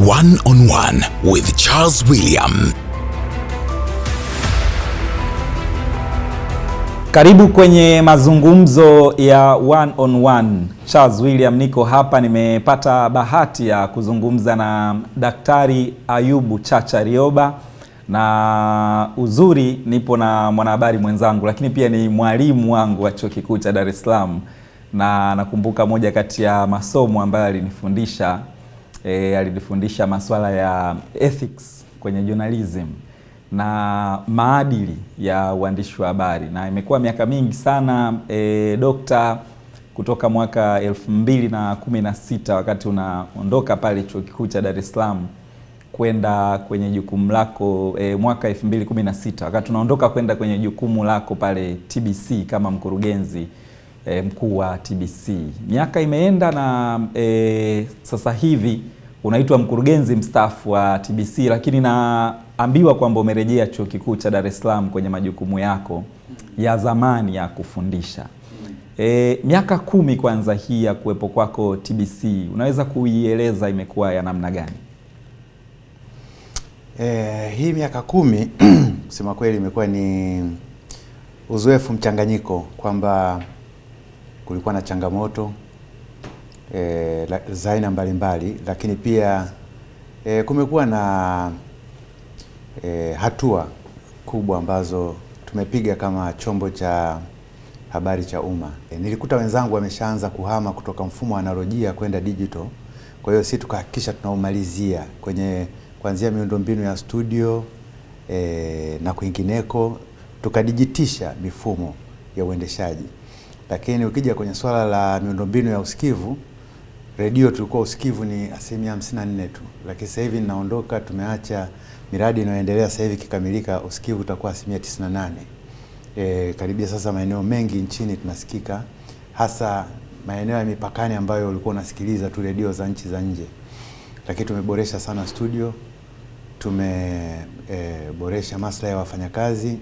One on One with Charles William. Karibu kwenye mazungumzo ya One on One. Charles William niko hapa, nimepata bahati ya kuzungumza na Daktari Ayubu Chacha Rioba, na uzuri nipo na mwanahabari mwenzangu lakini pia ni mwalimu wangu wa Chuo Kikuu cha Dar es Salaam, na nakumbuka moja kati ya masomo ambayo alinifundisha masuala ya ethics kwenye journalism na maadili ya uandishi wa habari, na imekuwa miaka mingi sana dokta, kutoka mwaka 2016 wakati unaondoka pale Chuo Kikuu cha Dar es Salaam kwenda kwenye jukumu lako mwaka 2016 wakati unaondoka kwenda kwenye jukumu lako pale TBC kama mkurugenzi mkuu wa TBC. Miaka imeenda na sasa hivi unaitwa mkurugenzi mstaafu wa TBC, lakini naambiwa kwamba umerejea Chuo Kikuu cha Dar es Salaam kwenye majukumu yako ya zamani ya kufundisha. Miaka 10 kwanza hii ya kuwepo kwako TBC, unaweza kuieleza imekuwa ya namna gani? Hii miaka 10 kusema kweli imekuwa ni uzoefu mchanganyiko, kwamba kulikuwa na changamoto za aina mbalimbali, lakini pia kumekuwa na hatua kubwa ambazo tumepiga kama chombo cha habari cha umma. Nilikuta wenzangu wameshaanza kuhama kutoka mfumo wa analojia kwenda digital. Kwa hiyo sisi tukahakikisha tunaumalizia kwenye kuanzia miundombinu ya studio na kwingineko, tukadijitisha mifumo ya uendeshaji. Lakini ukija kwenye swala la miundombinu ya usikivu, redio tulikuwa usikivu ni 54% tu, lakini sasa hivi ninaondoka, tumeacha miradi inayoendelea sasa hivi kikamilika, usikivu utakuwa 98%. Karibia sasa maeneo mengi nchini tunasikika, hasa maeneo ya mipakani ambayo ulikuwa unasikiliza tu redio za nchi za nje. Lakini tumeboresha sana studio, tumeboresha maslahi ya wafanyakazi,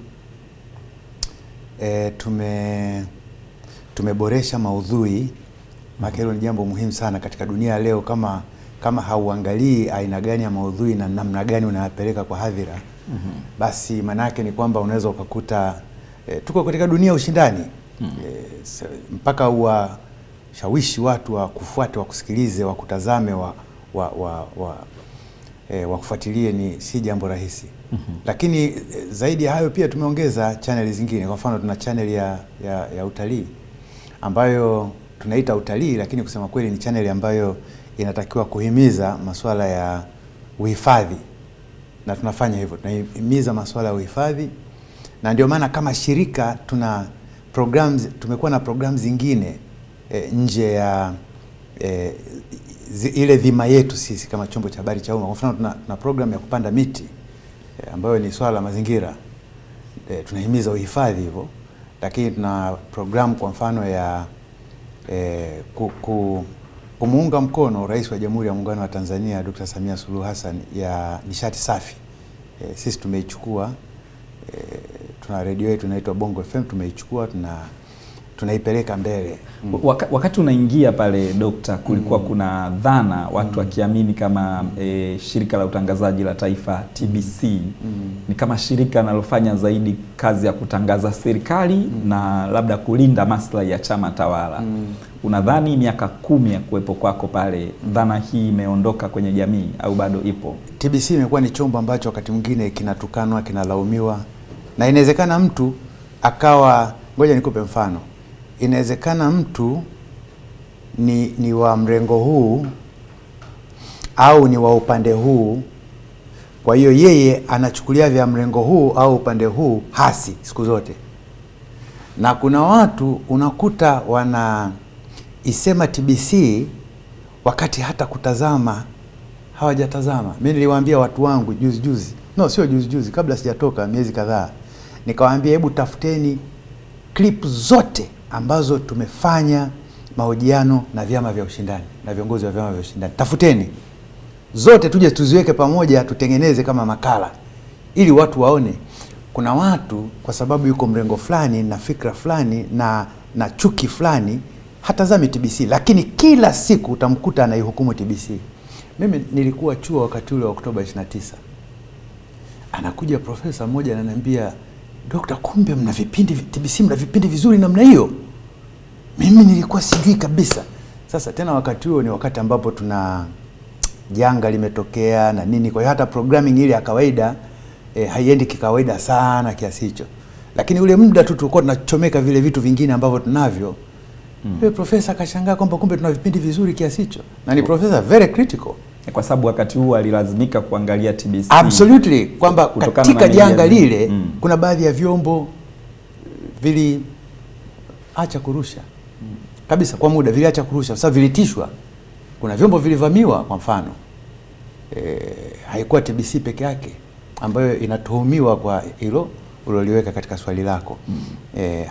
tumeboresha maudhui. Hilo ni jambo muhimu sana katika dunia leo. Kama hauangalii aina gani ya maudhui na namna gani unayapeleka kwa hadhira, basi manake ni kwamba unaweza ukakuta tuko katika dunia ushindani, mpaka uwashawishi watu wa kufuate, wa kusikilize, wa kutazame, wa kufuatilie, ni si jambo rahisi. Lakini zaidi ya hayo pia tumeongeza channel zingine. Kwa mfano tuna channel ya utalii ambayo tunaita utalii, lakini kusema kweli ni channel ambayo inatakiwa kuhimiza masuala ya uhifadhi, na tunafanya hivyo, tunahimiza masuala ya uhifadhi. Na ndio maana kama shirika tuna programs, tumekuwa na programs zingine nje ya ile dhima yetu sisi kama chombo cha habari cha umma. Kwa mfano tuna program ya kupanda miti ambayo ni swala la mazingira, tunahimiza uhifadhi hivyo. Lakini tuna program kwa mfano ya kumuunga mkono Rais wa Jamhuri ya Muungano wa Tanzania Dr. Samia Suluhu Hassan ya nishati safi. Sisi tumeichukua, tuna radio yetu inaitwa Bongo FM, tumeichukua, tunaipeleka mbele. Wakati unaingia pale dokta, kulikuwa kuna dhana watu wakiamini kama shirika la utangazaji la taifa TBC ni kama shirika linalofanya zaidi kazi ya kutangaza serikali na labda kulinda maslahi ya chama tawala. Unadhani miaka 10 ya kuwepo kwako pale, dhana hii imeondoka kwenye jamii au bado ipo? TBC imekuwa ni chombo ambacho wakati mwingine kinatukanwa, kinalaumiwa, na inawezekana mtu akawa, ngoja nikupe mfano, inawezekana mtu ni wa mrengo huu au ni wa upande huu, kwa hiyo yeye anachukulia vya mrengo huu au upande huu hasi siku zote. Na kuna watu unakuta wanaisema TBC wakati hata kutazama hawajatazama. Mimi niliwaambia watu wangu juzi, sio juzi, kabla sijatoka miezi kadhaa, nikawaambia hebu tafuteni clip zote ambazo tumefanya mahojiano na vyama vya ushindani na viongozi wa vyama vya ushindani. Tafuteni zote, tuje tuziweke pamoja, tutengeneze kama makala ili watu waone. Kuna watu kwa sababu yuko mrengo fulani na fikra fulani na chuki fulani hatazami TBC, lakini kila siku utamkuta anaihukumu TBC. mimi nilikuwa chuo wakati ule wa Oktoba 29. Anakuja profesa mmoja ananiambia, "Dokta, kumbe mna vipindi TBC, mna vipindi vizuri namna hiyo." Mimi nilikuwa sijui kabisa. Sasa tena wakati huo ni wakati ambapo tuna janga limetokea na nini, kwa hiyo hata programming ile ya kawaida haiendi kikawaida sana kiasi hicho. Lakini ule muda tu tulikuwa tunachomeka vile vitu vingine ambavyo tunavyo. Yule profesa akashangaa kwamba kumbe tuna vipindi vizuri kiasi hicho. Na ni profesa very critical. Kwa sababu wakati huo alilazimika kuangalia TBC. Absolutely, kwamba katika janga lile kuna baadhi ya vyombo viliacha kurusha. Kabisa kwa muda viliacha kurusha, sasa vilitishwa. Kuna vyombo vilivamiwa kwa mfano. Haikuwa TBC peke yake ambayo inatuhumiwa kwa hilo uliloliweka katika swali lako.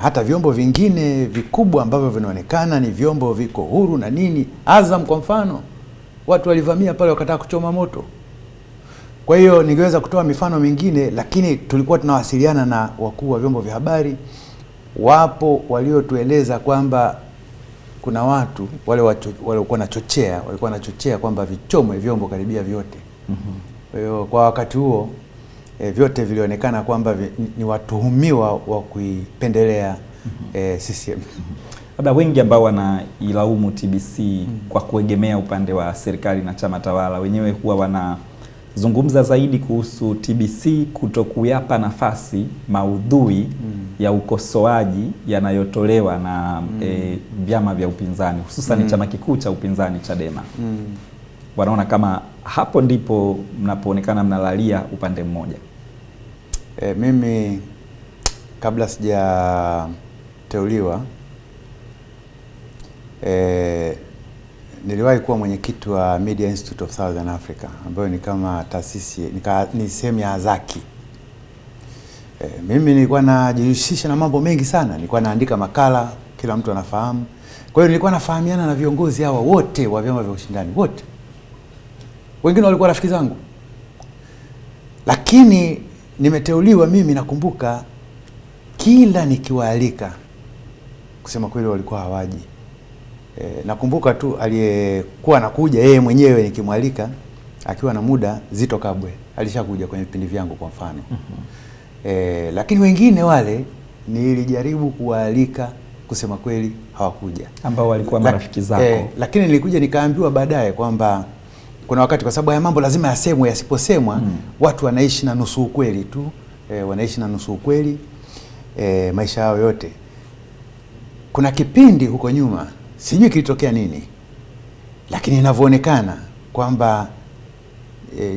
Hata vyombo vingine vikubwa ambavyo vinaonekana ni vyombo viko huru na nini, Azam kwa mfano, watu walivamia pale wakataka kuchoma moto. Kwa hiyo ningeweza kutoa mifano mingine, lakini tulikuwa tunawasiliana na wakuu wa vyombo vya habari. Wapo waliotueleza kwamba kuna watu walikuwa wanachochea kwamba vichomwe vyombo karibia vyote. Kwa hiyo kwa wakati huo vyote vilionekana kwamba ni watuhumiwa wa kuipendelea CCM. Labda wengi ambao wanailaumu TBC kwa kuegemea upande wa serikali na chama tawala, wenyewe huwa wanazungumza zaidi kuhusu TBC kutokuyapa nafasi maudhui ya ukosoaji yanayotolewa na vyama vya upinzani, hususan chama kikuu cha upinzani Chadema. Wanaona kama hapo ndipo mnapoonekana mnalalia upande mmoja. Mimi kabla sijateuliwa niliwahi kuwa mwenyekiti wa Media Institute of Southern Africa, ambayo ni kama taasisi, ni sehemu ya Azaki. Mimi nilikuwa najihusisha na mambo mengi sana, nilikuwa naandika makala, kila mtu anafahamu. Kwa hiyo nilikuwa nafahamiana na viongozi hawa wote wa vyama vya ushindani wote. Wengine walikuwa rafiki zangu. Lakini nimeteuliwa mimi, nakumbuka kila nikiwaalika, kusema kweli walikuwa hawaji. Nakumbuka tu aliyekuwa anakuja yeye mwenyewe nikimwalika akiwa na muda, Zito Kabwe alishakuja kwenye vipindi vyangu kwa mfano. Lakini wengine wale nilijaribu kuwaalika, kusema kweli hawakuja, ambao walikuwa marafiki zako. Lakini nilikuja nikaambiwa baadaye kwamba kuna wakati, kwa sababu haya mambo lazima yasemwe, yasiposemwa watu wanaishi na nusu ukweli tu, wanaishi na nusu ukweli maisha yao yote. Kuna kipindi huko nyuma, sijui kilitokea nini, lakini inavyoonekana kwamba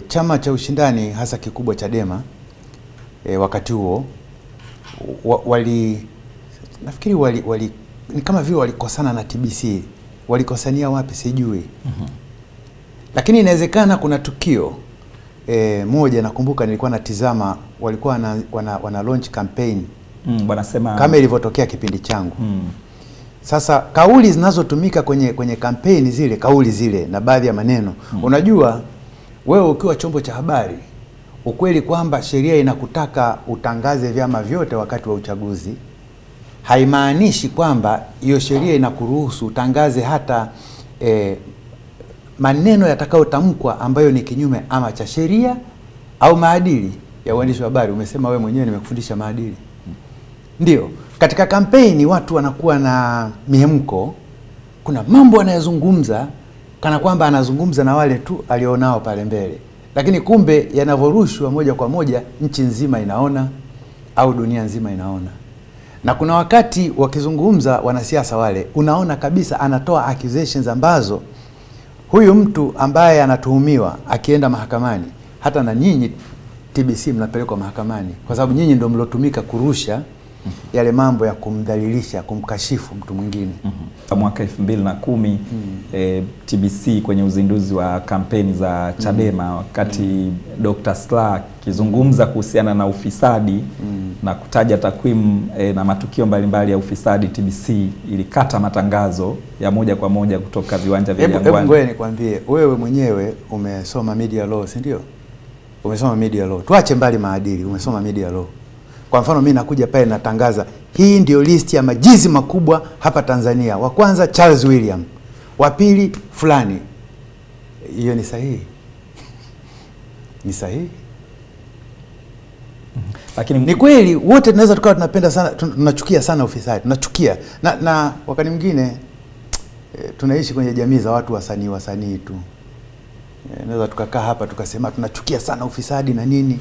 chama cha ushindani hasa kikubwa Chadema wakati huo nafikiri ni kama vile walikosana na TBC. Walikosania wapi sijui. Lakini inawezekana kuna tukio moja, nakumbuka nilikuwa natizama, walikuwa wana launch campaign wanasema kama ilivyotokea kipindi changu. Sasa kauli zinazotumika kwenye kampeni zile, kauli zile na baadhi ya maneno, unajua wewe ukiwa chombo cha habari, ukweli kwamba sheria inakutaka utangaze vyama vyote wakati wa uchaguzi haimaanishi kwamba hiyo sheria inakuruhusu utangaze hata maneno yatakayotamkwa ambayo ni kinyume ama cha sheria au maadili ya uandishi wa habari. Umesema wewe mwenyewe nimekufundisha maadili. Ndio, katika kampeni watu wanakuwa na mihemko, kuna mambo anayozungumza kana kwamba anazungumza na wale tu alionao pale mbele, lakini kumbe yanavorushwa moja kwa moja nchi nzima inaona au dunia nzima inaona. Na kuna wakati wakizungumza wanasiasa wale, unaona kabisa anatoa accusations ambazo huyu mtu ambaye anatuhumiwa akienda mahakamani, hata na nyinyi TBC mnapelekwa mahakamani, kwa sababu nyinyi ndio mlotumika kurusha yale mambo ya kumdhalilisha, kumkashifu mtu mwingine. Mwaka 2010 TBC kwenye uzinduzi wa kampeni za Chadema, wakati Dr. Slaa kizungumza kuhusiana na ufisadi na kutaja takwimu na matukio mbalimbali ya ufisadi, TBC ilikata matangazo ya moja kwa moja kutoka viwanja vya Jangwani. Hebu ngoja nikwambie, wewe mwenyewe umesoma media law, si ndio? Umesoma media law. Tuache mbali maadili, umesoma media law. Kwa mfano mimi nakuja pale natangaza, hii ndio listi ya majizi makubwa hapa Tanzania. Wa kwanza Charles William, wa pili fulani. hiyo ni sahihi? Ni sahihi? Lakini ni kweli wote tunaweza tukawa tunapenda sana, tunachukia sana ufisadi, tunachukia na wakati mwingine tunaishi kwenye jamii za watu wasanii tu. Naweza tukakaa hapa tukasema tunachukia sana ufisadi na nini,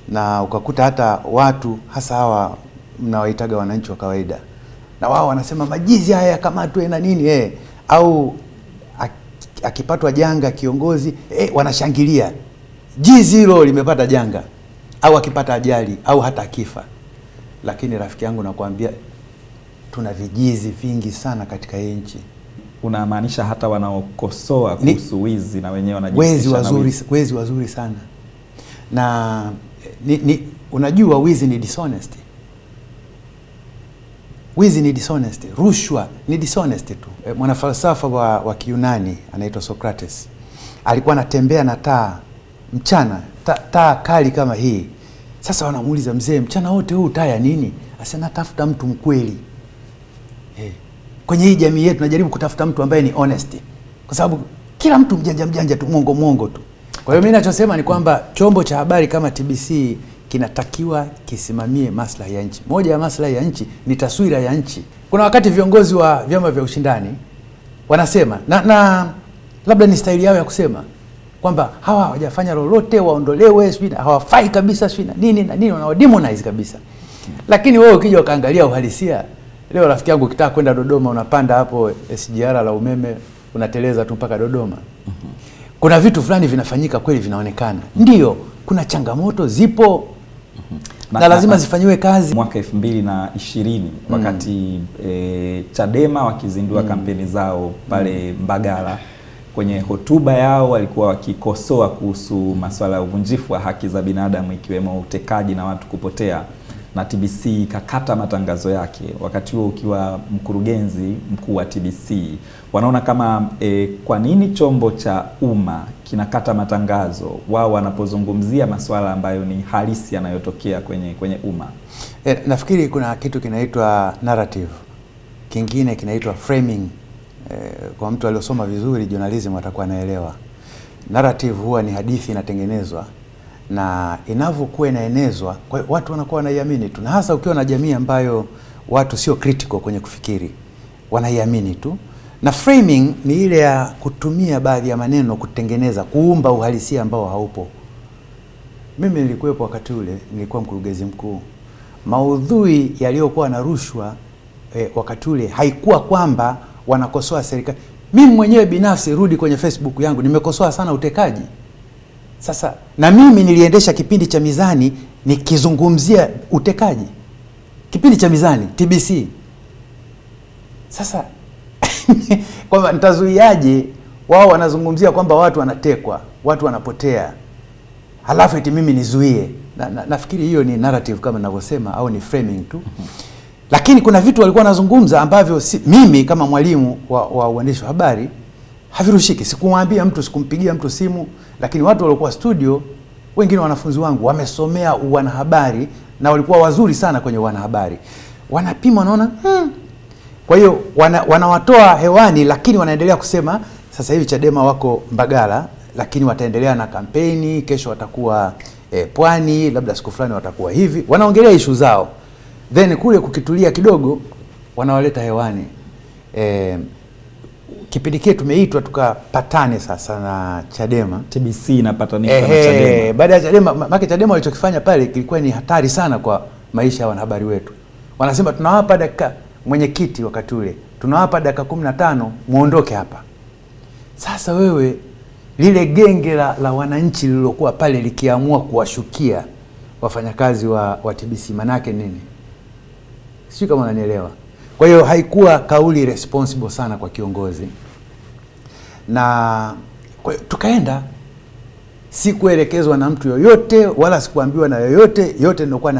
na ukakuta hata watu hasa hawa mnawaitaga wananchi wa kawaida, na wao wanasema majizi haya yakamatwe na nini au akipatwa janga kiongozi wanashangilia jizi hilo limepata janga, au akipata ajali au hata akifa. Lakini rafiki yangu nakwambia tuna vijizi vingi sana katika hii nchi. Unamaanisha hata wanaokosoa kuhusu wizi na wenyewe wanajihusisha na wizi? Wezi wazuri sana. Na unajua wizi ni dishonesty. Wizi ni dishonesty, rushwa ni dishonesty tu. Mwanafalsafa wa Kiyunani anaitwa Socrates alikuwa anatembea na taa mchana, taa kali kama hii. Sasa wanamuuliza, mzee, mchana wote huu taa ya nini? Asa, natafuta mtu mkweli. Kwenye hii jamii yetu najaribu kutafuta mtu ambaye ni honesty, kwa sababu kila mtu mjanja tu, mwongo tu. Kwa hiyo mimi ninachosema ni kwamba chombo cha habari kama TBC kinatakiwa kisimamie maslahi ya nchi. Moja ya maslahi ya nchi ni taswira ya nchi. Kuna wakati viongozi wa vyama vya ushindani wanasema na labda ni staili yao ya kusema kwamba hawa hawajafanya lolote, waondolewe, hawafai kabisa, nini wanawademonize kabisa. Lakini wewe ukija ukaangalia uhalisia, leo rafiki yangu ukitaka kwenda Dodoma unapanda hapo SGR la umeme unateleza tu mpaka Dodoma. Kuna vitu fulani vinafanyika kweli, vinaonekana. Ndio, kuna changamoto zipo na lazima zifanyiwe kazi. Mwaka 2020 wakati Chadema wakizindua kampeni zao pale Mbagala, kwenye hotuba yao walikuwa wakikosoa kuhusu masuala ya uvunjifu wa haki za binadamu ikiwemo utekaji na watu kupotea, na TBC kakata matangazo yake. Wakati huo ukiwa mkurugenzi mkuu wa TBC, wanaona kama kwa nini chombo cha umma kinakata matangazo wao wanapozungumzia masuala ambayo ni halisi yanayotokea kwenye umma? Nafikiri kuna kitu kinaitwa narrative, kingine kinaitwa framing. Kwa mtu aliyosoma vizuri journalism atakuwa anaelewa. Narrative huwa ni hadithi inatengenezwa, na inavyokuwa inaenezwa kwa watu wanakuwa wanaiamini tu, na hasa ukiwa na jamii ambayo watu sio critical kwenye kufikiri, wanaiamini tu. Na framing ni ile ya kutumia baadhi ya maneno kutengeneza, kuumba uhalisia ambao haupo. Mimi nilikuwepo wakati ule, nilikuwa mkurugenzi mkuu. Maudhui yaliyokuwa na rushwa wakati ule haikuwa kwamba wanakosoa serikali. Mimi mwenyewe binafsi, rudi kwenye Facebook yangu, nimekosoa sana utekaji. Sasa na mimi niliendesha kipindi cha Mizani nikizungumzia utekaji, kipindi cha Mizani TBC. Sasa kwamba nitazuiaje wao wanazungumzia kwamba watu wanatekwa, watu wanapotea, halafu eti mimi nizuie? Nafikiri hiyo ni narrative kama ninavyosema, au ni framing tu. Lakini kuna vitu walikuwa wanazungumza ambavyo mimi kama mwalimu wa uandishi wa habari havirushiki. Sikumwambia mtu, sikumpigia mtu simu, lakini watu walikuwa studio, wengine wanafunzi wangu wamesomea wanahabari na walikuwa wazuri sana kwenye wanahabari. Wanapima, wanaona Kwa hiyo wanawatoa hewani, lakini wanaendelea kusema sasa hivi Chadema wako Mbagala, lakini wataendelea na kampeni, kesho watakuwa Pwani, labda siku fulani watakuwa hivi. Wanaongelea issue zao. Then kule kukitulia kidogo wanawaleta hewani. Kipindi kile tumeitwa tukapatane sasa na Chadema. TBC inapatanisha na Chadema. Baada ya Chadema, maana Chadema walichokifanya pale kilikuwa ni hatari sana kwa maisha ya wanahabari wetu. Wanasema tunawapa dakika, mwenyekiti wakati ule, tunawapa dakika 15 muondoke hapa. Sasa wewe, lile genge la wananchi lililokuwa pale likiamua kuwashukia wafanyakazi wa TBC, manake nini? Sio kama unanielewa. Kwa hiyo haikuwa kauli responsible sana kwa kiongozi. Na kwa hiyo tukaenda, sikuelekezwa na mtu yoyote wala sikuambiwa na yoyote. Yote nilikuwa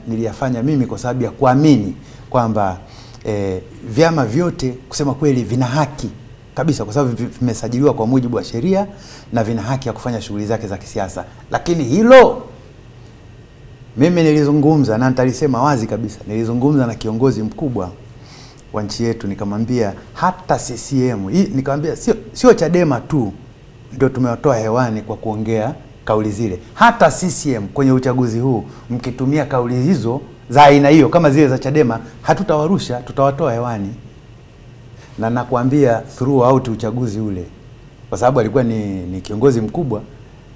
niliyafanya mimi kwa sababu ya kuamini kwamba vyama vyote kusema kweli vina haki kabisa, kwa sababu vimesajiliwa kwa mujibu wa sheria na vina haki ya kufanya shughuli zake za kisiasa. Lakini hilo mimi nilizungumza, na nitalisema wazi kabisa, nilizungumza na kiongozi mkubwa wa nchi yetu, nikamwambia hata CCM, nikamwambia sio Chadema tu, ndio tumewatoa hewani kwa kuongea kauli zile. Hata CCM kwenye uchaguzi huu mkitumia kauli hizo za aina hiyo kama zile za Chadema, hatutawarusha, tutawatoa hewani. Na nakwambia throughout uchaguzi ule, kwa sababu alikuwa ni kiongozi mkubwa,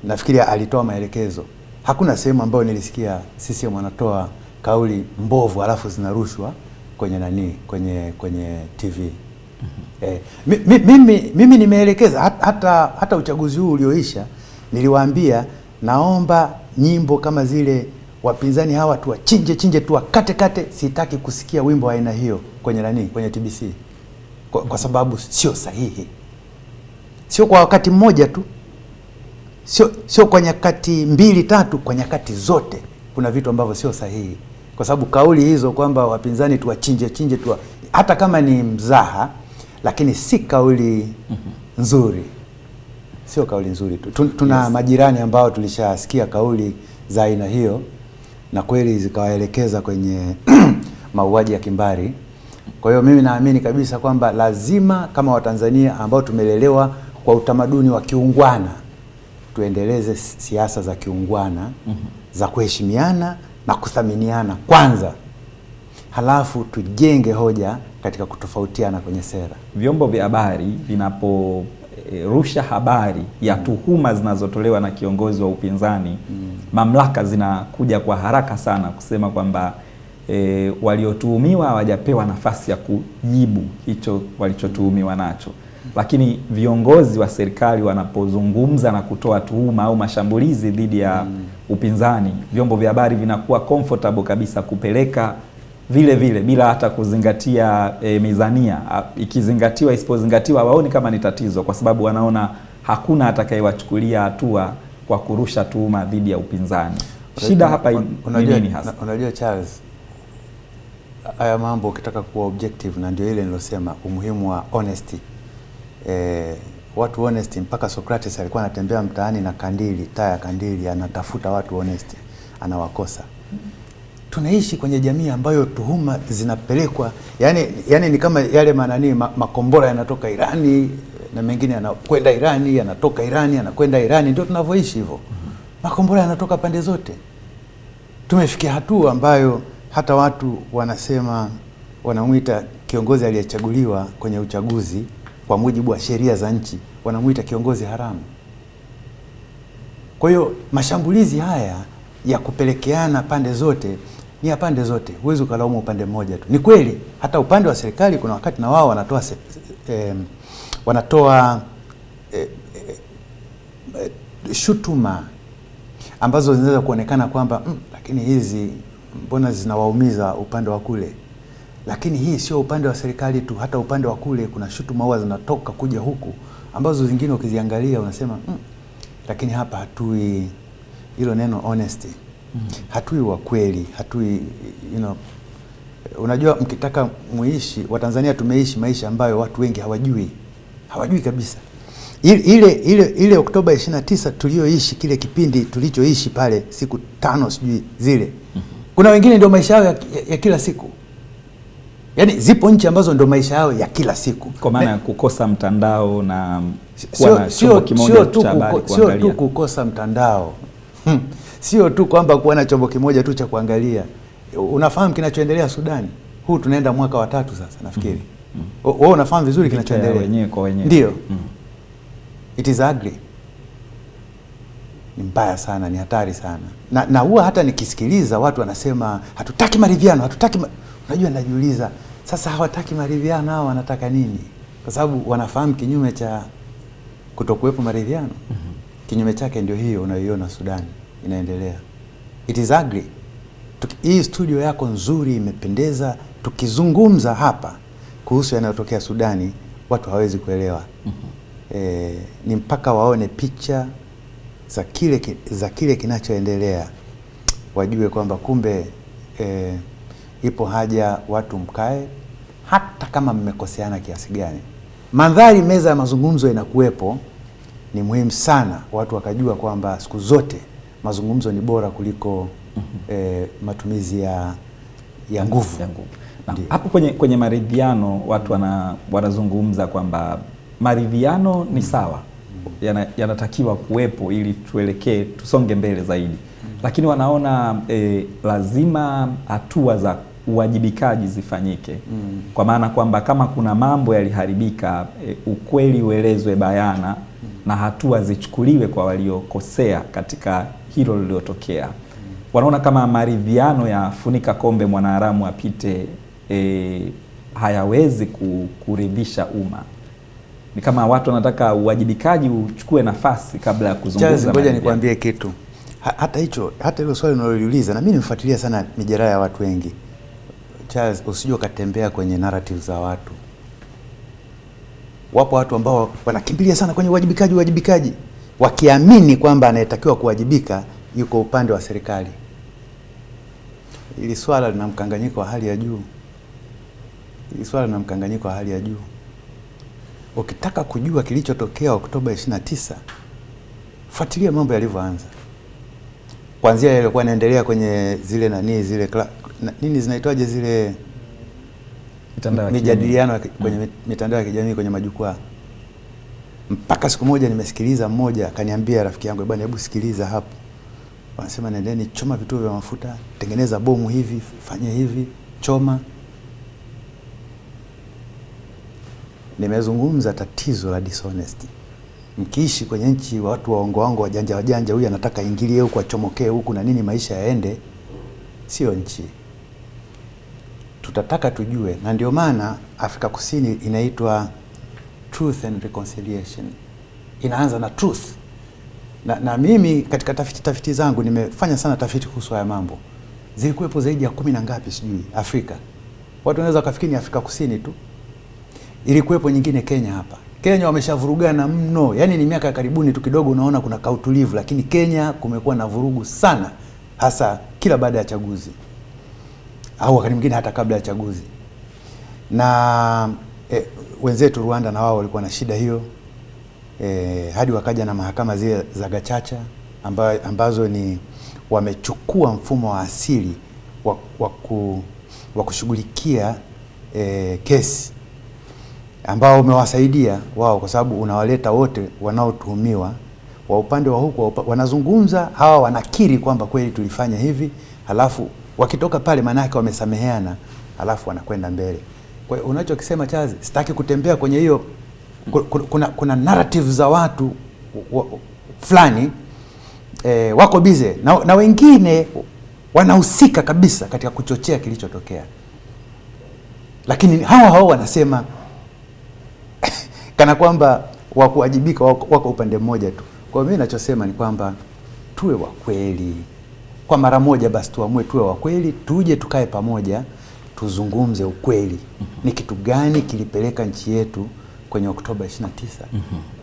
nafikiri alitoa maelekezo. Hakuna sehemu ambayo nilisikia CCM wanatoa kauli mbovu alafu zinarushwa kwenye kwenye TV. Mimi nimeelekeza hata uchaguzi huu ulioisha, niliwaambia naomba nyimbo kama zile wapinzani hawa tuwachinje tuwakate. Sitaki kusikia wimbo wa aina hiyo kwenye TBC kwa sababu sio sahihi. Sio kwa wakati mmoja tu, sio kwa nyakati 2-3, kwa nyakati zote kuna vitu ambavyo sio sahihi. Kwa sababu kauli hizo kwamba wapinzani tuwachinje hata kama ni mzaha, lakini si kauli nzuri. Sio kauli nzuri tu. Tuna majirani ambao tulishasikia kauli za aina hiyo na kweli zikawaelekeza kwenye mauaji ya kimbari. Kwa hiyo mimi naamini kabisa kwamba lazima kama Watanzania ambao tumelelewa kwa utamaduni wa kiungwana, tuendeleze siasa za kiungwana za kuheshimiana na kuthaminiana kwanza, halafu tujenge hoja katika kutofautiana kwenye sera. Vyombo vya habari vinaporusha habari ya tuhuma zinazotolewa na kiongozi wa upinzani, mamlaka zinakuja kwa haraka sana kusema kwamba waliotuhumiwa hawajapewa nafasi ya kujibu hicho walichotuhumiwa nacho. Lakini viongozi wa serikali wanapozungumza na kutoa tuhuma au mashambulizi dhidi ya upinzani, vyombo vya habari vinakuwa comfortable kabisa kupeleka vile bila hata kuzingatia mizania. Ikizingatiwa isipozingatiwa waoni kama ni tatizo, kwa sababu wanaona hakuna atakayewachukulia hatua kwa kurusha tuhuma dhidi ya upinzani. Shida hapa ni nini hasa? Unajua Charles, haya mambo ukitaka kuwa objective, na ndio ile nilosema umuhimu wa honesty. Watu honesty, mpaka Socrates alikuwa anatembea mtaani na kandili, taa ya kandili, anatafuta watu honesty, anawakosa. Tunaishi kwenye jamii ambayo tuhuma zinapelekwa, yani ni kama yale makombora yanatoka Irani na mengine yanakwenda Irani, yanatoka Irani yanakwenda Irani. Ndio tunavyoishi hivyo. Makombora yanatoka pande zote. Tumefikia hatua ambayo hata watu wanasema, wanamuita kiongozi aliyechaguliwa kwenye uchaguzi kwa mujibu wa sheria za nchi, wanamuita kiongozi haramu. Kwa hiyo mashambulizi haya ya kupelekeana pande zote ni ya pande zote. Huwezi ukalaumu upande mmoja tu. Ni kweli hata upande wa serikali kuna wakati na wao wanatoa shutuma ambazo zinaweza kuonekana kwamba lakini hizi mbona zinawaumiza upande wa kule. Lakini hii sio upande wa serikali tu, hata upande wa kule kuna shutuma huwa zinatoka kuja huku ambazo zingine ukiziangalia unasema lakini hapa hatui hilo neno honesty. Hatui wa kweli, hatui unajua, mkitaka muishi, Watanzania tumeishi maisha ambayo watu wengi hawajui kabisa. Ile Oktoba 29 tulioishi, kile kipindi tulichoishi pale siku 5 sijui zile, kuna wengine ndio maisha yao ya kila siku. Yaani zipo nchi ambazo ndio maisha yao ya kila siku, kwa maana kukosa mtandao na kuwa na chombo kimoja cha habari kuangalia. Sio tu kukosa mtandao. Sio tu kwamba kuwa na chombo kimoja tu cha kuangalia. Unafahamu kinachoendelea Sudani? Huu tunaenda mwaka wa 3 sasa nafikiri. Wewe unafahamu vizuri kinachoendelea wenyewe kwa wenyewe. Ndio. It is ugly. Ni mbaya sana, ni hatari sana. Na huwa hata nikisikiliza watu wanasema hatutaki maridhiano, unajua najiuliza, sasa hawataki maridhiano hao wanataka nini? Kwa sababu wanafahamu kinyume cha kutokuwepo maridhiano. Kinyume chake ndio hiyo unayoiona Sudan inaendelea. It is ugly. Hii studio yako nzuri imependeza, tukizungumza hapa kuhusu yanayotokea Sudani watu hawezi kuelewa. Ni mpaka waone picha za kile kinachoendelea wajue kwamba kumbe ipo haja watu mkae hata kama mmekoseana kiasi gani. Mandhari, meza ya mazungumzo inakuwepo. Ni muhimu sana watu wakajua kwamba siku zote mazungumzo ni bora kuliko matumizi ya nguvu. Hapo kwenye maridhiano watu wanazungumza kwamba maridhiano ni sawa, yanatakiwa kuwepo ili tusonge mbele zaidi. Lakini wanaona lazima hatua za uwajibikaji zifanyike. Kwa maana kwamba kama kuna mambo yaliharibika, ukweli uelezwe bayana na hatua zichukuliwe kwa waliokosea katika hilo lililotokea. Wanaona kama maridhiano ya funika kombe mwanaharamu apite hayawezi kuridhisha umma. Ni kama watu wanataka uwajibikaji uchukue nafasi kabla ya kuzungumza. Ngoja nikwambie kitu. Hata hilo swali unaloliuliza na mimi nimefuatilia sana mijadala ya watu wengi. Charles, usije ukatembea kwenye narrative za watu. Wapo watu ambao wanakimbilia sana kwenye uwajibikaji wakiamini kwamba anayetakiwa kuwajibika yuko upande wa serikali. Ili swala lina mkanganyiko wa hali ya juu. Ukitaka kujua kilichotokea Oktoba 29, fuatilia mambo yalivyoanza. Kuanzia yalikuwa yanaendelea kwenye zile nini zinaitwaje zile mijadiliano kwenye mitandao ya kijamii, kwenye majukwaa. Mpaka siku moja nimesikiliza mmoja akaniambia, rafiki yangu, bwana, hebu sikiliza hapo. Wanasema nendeni choma vituo vya mafuta, tengeneza bomu hivi, fanya hivi, choma. Nimezungumza tatizo la dishonesty. Mkiishi kwenye nchi watu waongo wajanja, huyu anataka ingilie huku achomokee huku na nini, maisha yaende, sio nchi. Tutataka tujue, na ndio maana Afrika Kusini inaitwa Truth and Reconciliation. Inaanza na truth. Na mimi katika tafiti zangu nimefanya sana tafiti kuhusu haya mambo. Zilikuwepo zaidi ya 10 na ngapi sijui Afrika. Watu wanaweza kufikiri ni Afrika Kusini tu. Ilikuwepo nyingine Kenya hapa. Kenya wameshavurugana mno. Yaani ni miaka ya karibuni tu kidogo unaona kuna kautulivu, lakini Kenya kumekuwa na vurugu sana, hasa kila baada ya chaguzi. Au wakati mwingine hata kabla ya chaguzi. Na wenzetu Rwanda na wao walikuwa na shida hiyo. Hadi wakaja na mahakama zile za Gacaca ambazo ni wamechukua mfumo wa asili wa kushughulikia kesi ambao umewasaidia wao, kwa sababu unawaleta wote wanaotuhumiwa wa upande wa huko, wanazungumza, hawa wanakiri kwamba kweli tulifanya hivi, halafu wakitoka pale maana yake wamesameheana, halafu wanakwenda mbele. Kwa hiyo unachokisema Charles, sitaki kutembea kwenye hiyo. Kuna narrative za watu fulani wako bize na wengine wanahusika kabisa katika kuchochea kilichotokea, lakini hao wanasema kana kwamba wakuwajibika wako upande mmoja tu. Kwa mimi ninachosema ni kwamba tuwe wa kweli kwa mara moja, basi tuamue tuwe wa kweli, tuje tukae pamoja tuzungumze ukweli. Ni kitu gani kilipeleka nchi yetu kwenye Oktoba 29?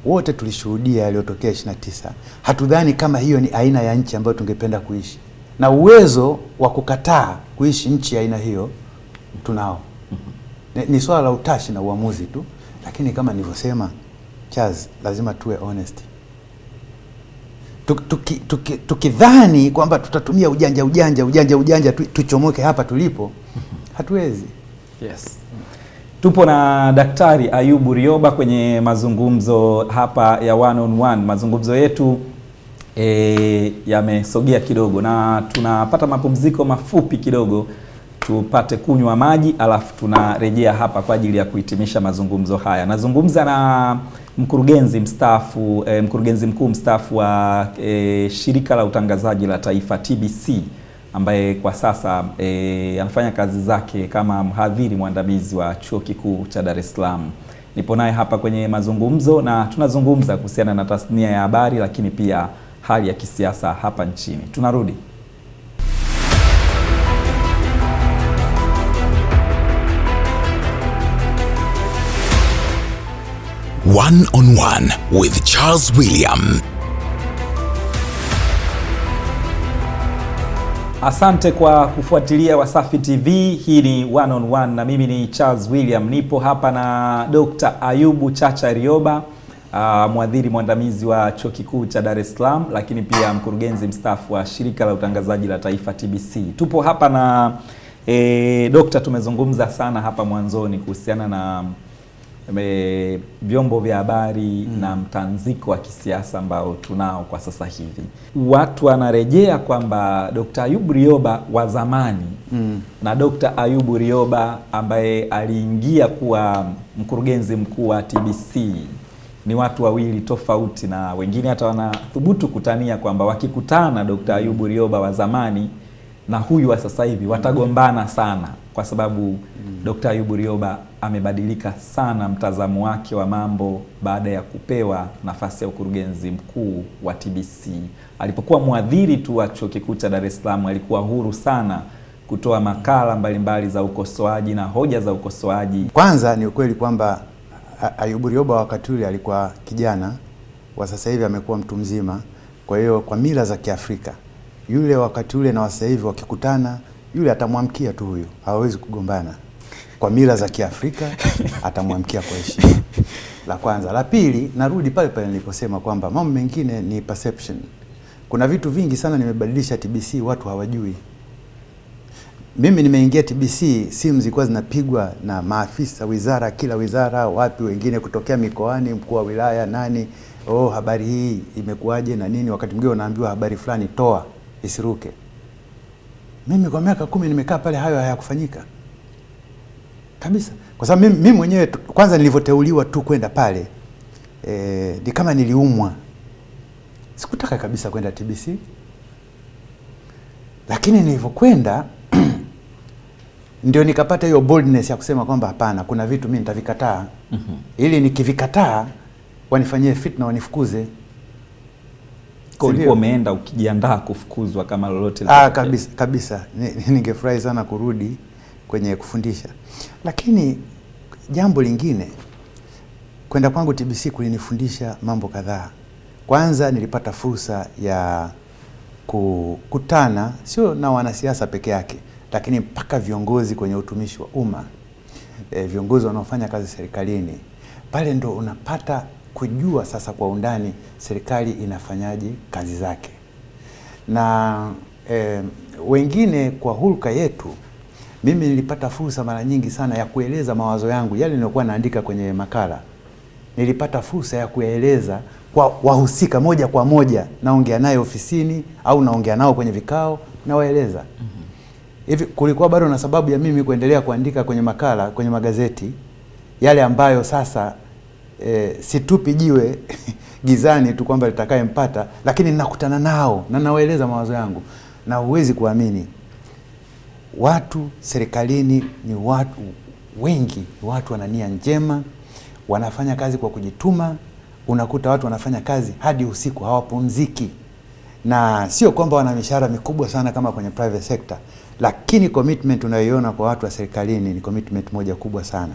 Wote tulishuhudia yaliyotokea 29. Hatudhani kama hiyo ni aina ya nchi ambayo tungependa kuishi, na uwezo wa kukataa kuishi nchi ya aina hiyo tunao. Ni swala la utashi na uamuzi tu, lakini kama nilivyosema Charles, lazima tuwe honest. Tukidhani kwamba tutatumia ujanja tuchomoke hapa tulipo, hatuwezi. Yes. Tupo na Daktari Ayubu Rioba kwenye mazungumzo hapa ya one on one. Mazungumzo yetu yamesogea kidogo na tunapata mapumziko mafupi kidogo, tupate kunywa maji, alafu tunarejea hapa kwa ajili ya kuhitimisha mazungumzo haya. Nazungumza na mkurugenzi mkuu mstaafu wa shirika la utangazaji la taifa TBC, ambaye kwa sasa anafanya kazi zake kama mhadhiri mwandamizi wa Chuo Kikuu cha Dar es Salaam. Nipo naye hapa kwenye mazungumzo na tunazungumza kuhusiana na tasnia ya habari, lakini pia hali ya kisiasa hapa nchini. Tunarudi. One on One with Charles William. Asante kwa kufuatilia Wasafi TV. Hii ni One on One na mimi ni Charles William. Nipo hapa na Dr. Ayubu Chacha Rioba, mwadhiri mwandamizi wa Chuo Kikuu cha Dar es Salaam, lakini pia mkurugenzi mstaafu wa shirika la utangazaji la taifa TBC. Tupo hapa na Dokta, tumezungumza sana hapa mwanzoni kuhusiana na vyombo vya habari na mtanziko wa kisiasa ambao tunao kwa sasa hivi. Watu wanarejea kwamba Dr. Ayubu Rioba wa zamani na Dr. Ayubu Rioba ambaye aliingia kuwa mkurugenzi mkuu wa TBC ni watu wawili tofauti, na wengine hata wanathubutu kutania kwamba wakikutana Dr. Ayubu Rioba wa zamani na huyu wa sasa hivi watagombana sana, kwa sababu Dr. Ayubu Rioba amebadilika sana mtazamo wake wa mambo baada ya kupewa nafasi ya ukurugenzi mkuu wa TBC. Alipokuwa mwadhiri tu wa Chuo Kikuu cha Dar es Salaam, alikuwa huru sana kutoa makala mbalimbali za ukosoaji na hoja za ukosoaji. Kwanza ni ukweli kwamba Ayubu Rioba wakati ule alikuwa kijana, wa sasa hivi amekuwa mtu mzima. Kwa hiyo kwa mila za Kiafrika, yule wakati ule na wa sasa hivi wakikutana, yule atamwamkia tu, huyu hawezi kugombana. Kwa mila za Kiafrika atamwamkia kwa heshima. La kwanza. La pili, narudi pale pale niliposema kwamba mambo mengine ni perception. Kuna vitu vingi sana nimebadilisha TBC, watu hawajui. Mimi nimeingia TBC, simu zilikuwa zinapigwa na maafisa wizara, kila wizara, wapi, wengine kutokea mikoani, mkuu wa wilaya, nani, habari hii imekuaje na nini. Wakati mwingine unaambiwa habari fulani toa, isiruke. Mimi kwa miaka 10 nimekaa pale, hayo hayakufanyika kabisa. Kwa sababu mimi mwenyewe kwanza nilivyoteuliwa tu kwenda pale, ni kama niliumwa. Sikutaka kabisa kwenda TBC. Lakini nilivyokwenda ndio nikapata hiyo boldness ya kusema kwamba hapana, kuna vitu mimi nitavikataa. Ili nikivikataa wanifanyie fitna, wanifukuze. Kwa ulikuwa umeenda ukijiandaa kufukuzwa kama lolote? Kabisa. Ningefurahi sana kurudi kwenye kufundisha. Lakini jambo lingine, kwenda kwangu TBC kulinifundisha mambo kadhaa. Kwanza nilipata fursa ya kukutana sio na wanasiasa peke yake, lakini mpaka viongozi kwenye utumishi wa umma, viongozi wanaofanya kazi serikalini. Pale ndo unapata kujua sasa kwa undani serikali inafanyaje kazi zake. Na wengine kwa hulka yetu, mimi nilipata fursa mara nyingi sana ya kueleza mawazo yangu, yale nilikuwa naandika kwenye makala. Nilipata fursa ya kueleza kwa wahusika moja kwa moja, naongea naye ofisini au naongea nao kwenye vikao, na waeleza. Hivi kulikuwa bado na sababu ya mimi kuendelea kuandika kwenye makala, kwenye magazeti, yale ambayo sasa situpi jiwe gizani tu kwamba litakayempata, lakini ninakutana nao na nawaeleza mawazo yangu. Na huwezi kuamini, watu serikalini ni watu wengi, watu wana nia njema, wanafanya kazi kwa kujituma. Unakuta watu wanafanya kazi hadi usiku, hawapumziki. Na sio kwamba wana mishahara mikubwa sana kama kwenye private sector, lakini commitment unayoiona kwa watu wa serikalini ni commitment moja kubwa sana.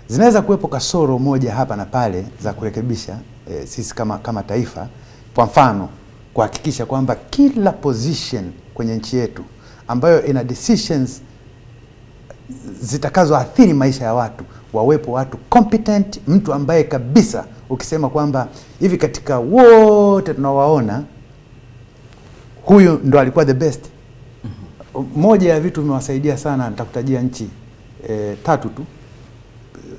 Zinaweza kuwepo kasoro moja hapa na pale za kurekebisha sisi kama taifa. Kwa mfano, kuhakikisha kwamba kila position kwenye nchi yetu ambayo ina decisions zitakazoathiri maisha ya watu, wawepo watu competent, mtu ambaye kabisa ukisema kwamba hivi katika wote tunawaona huyu ndo alikuwa the best. Moja ya vitu vimewasaidia sana, nitakutajia nchi 3 tu.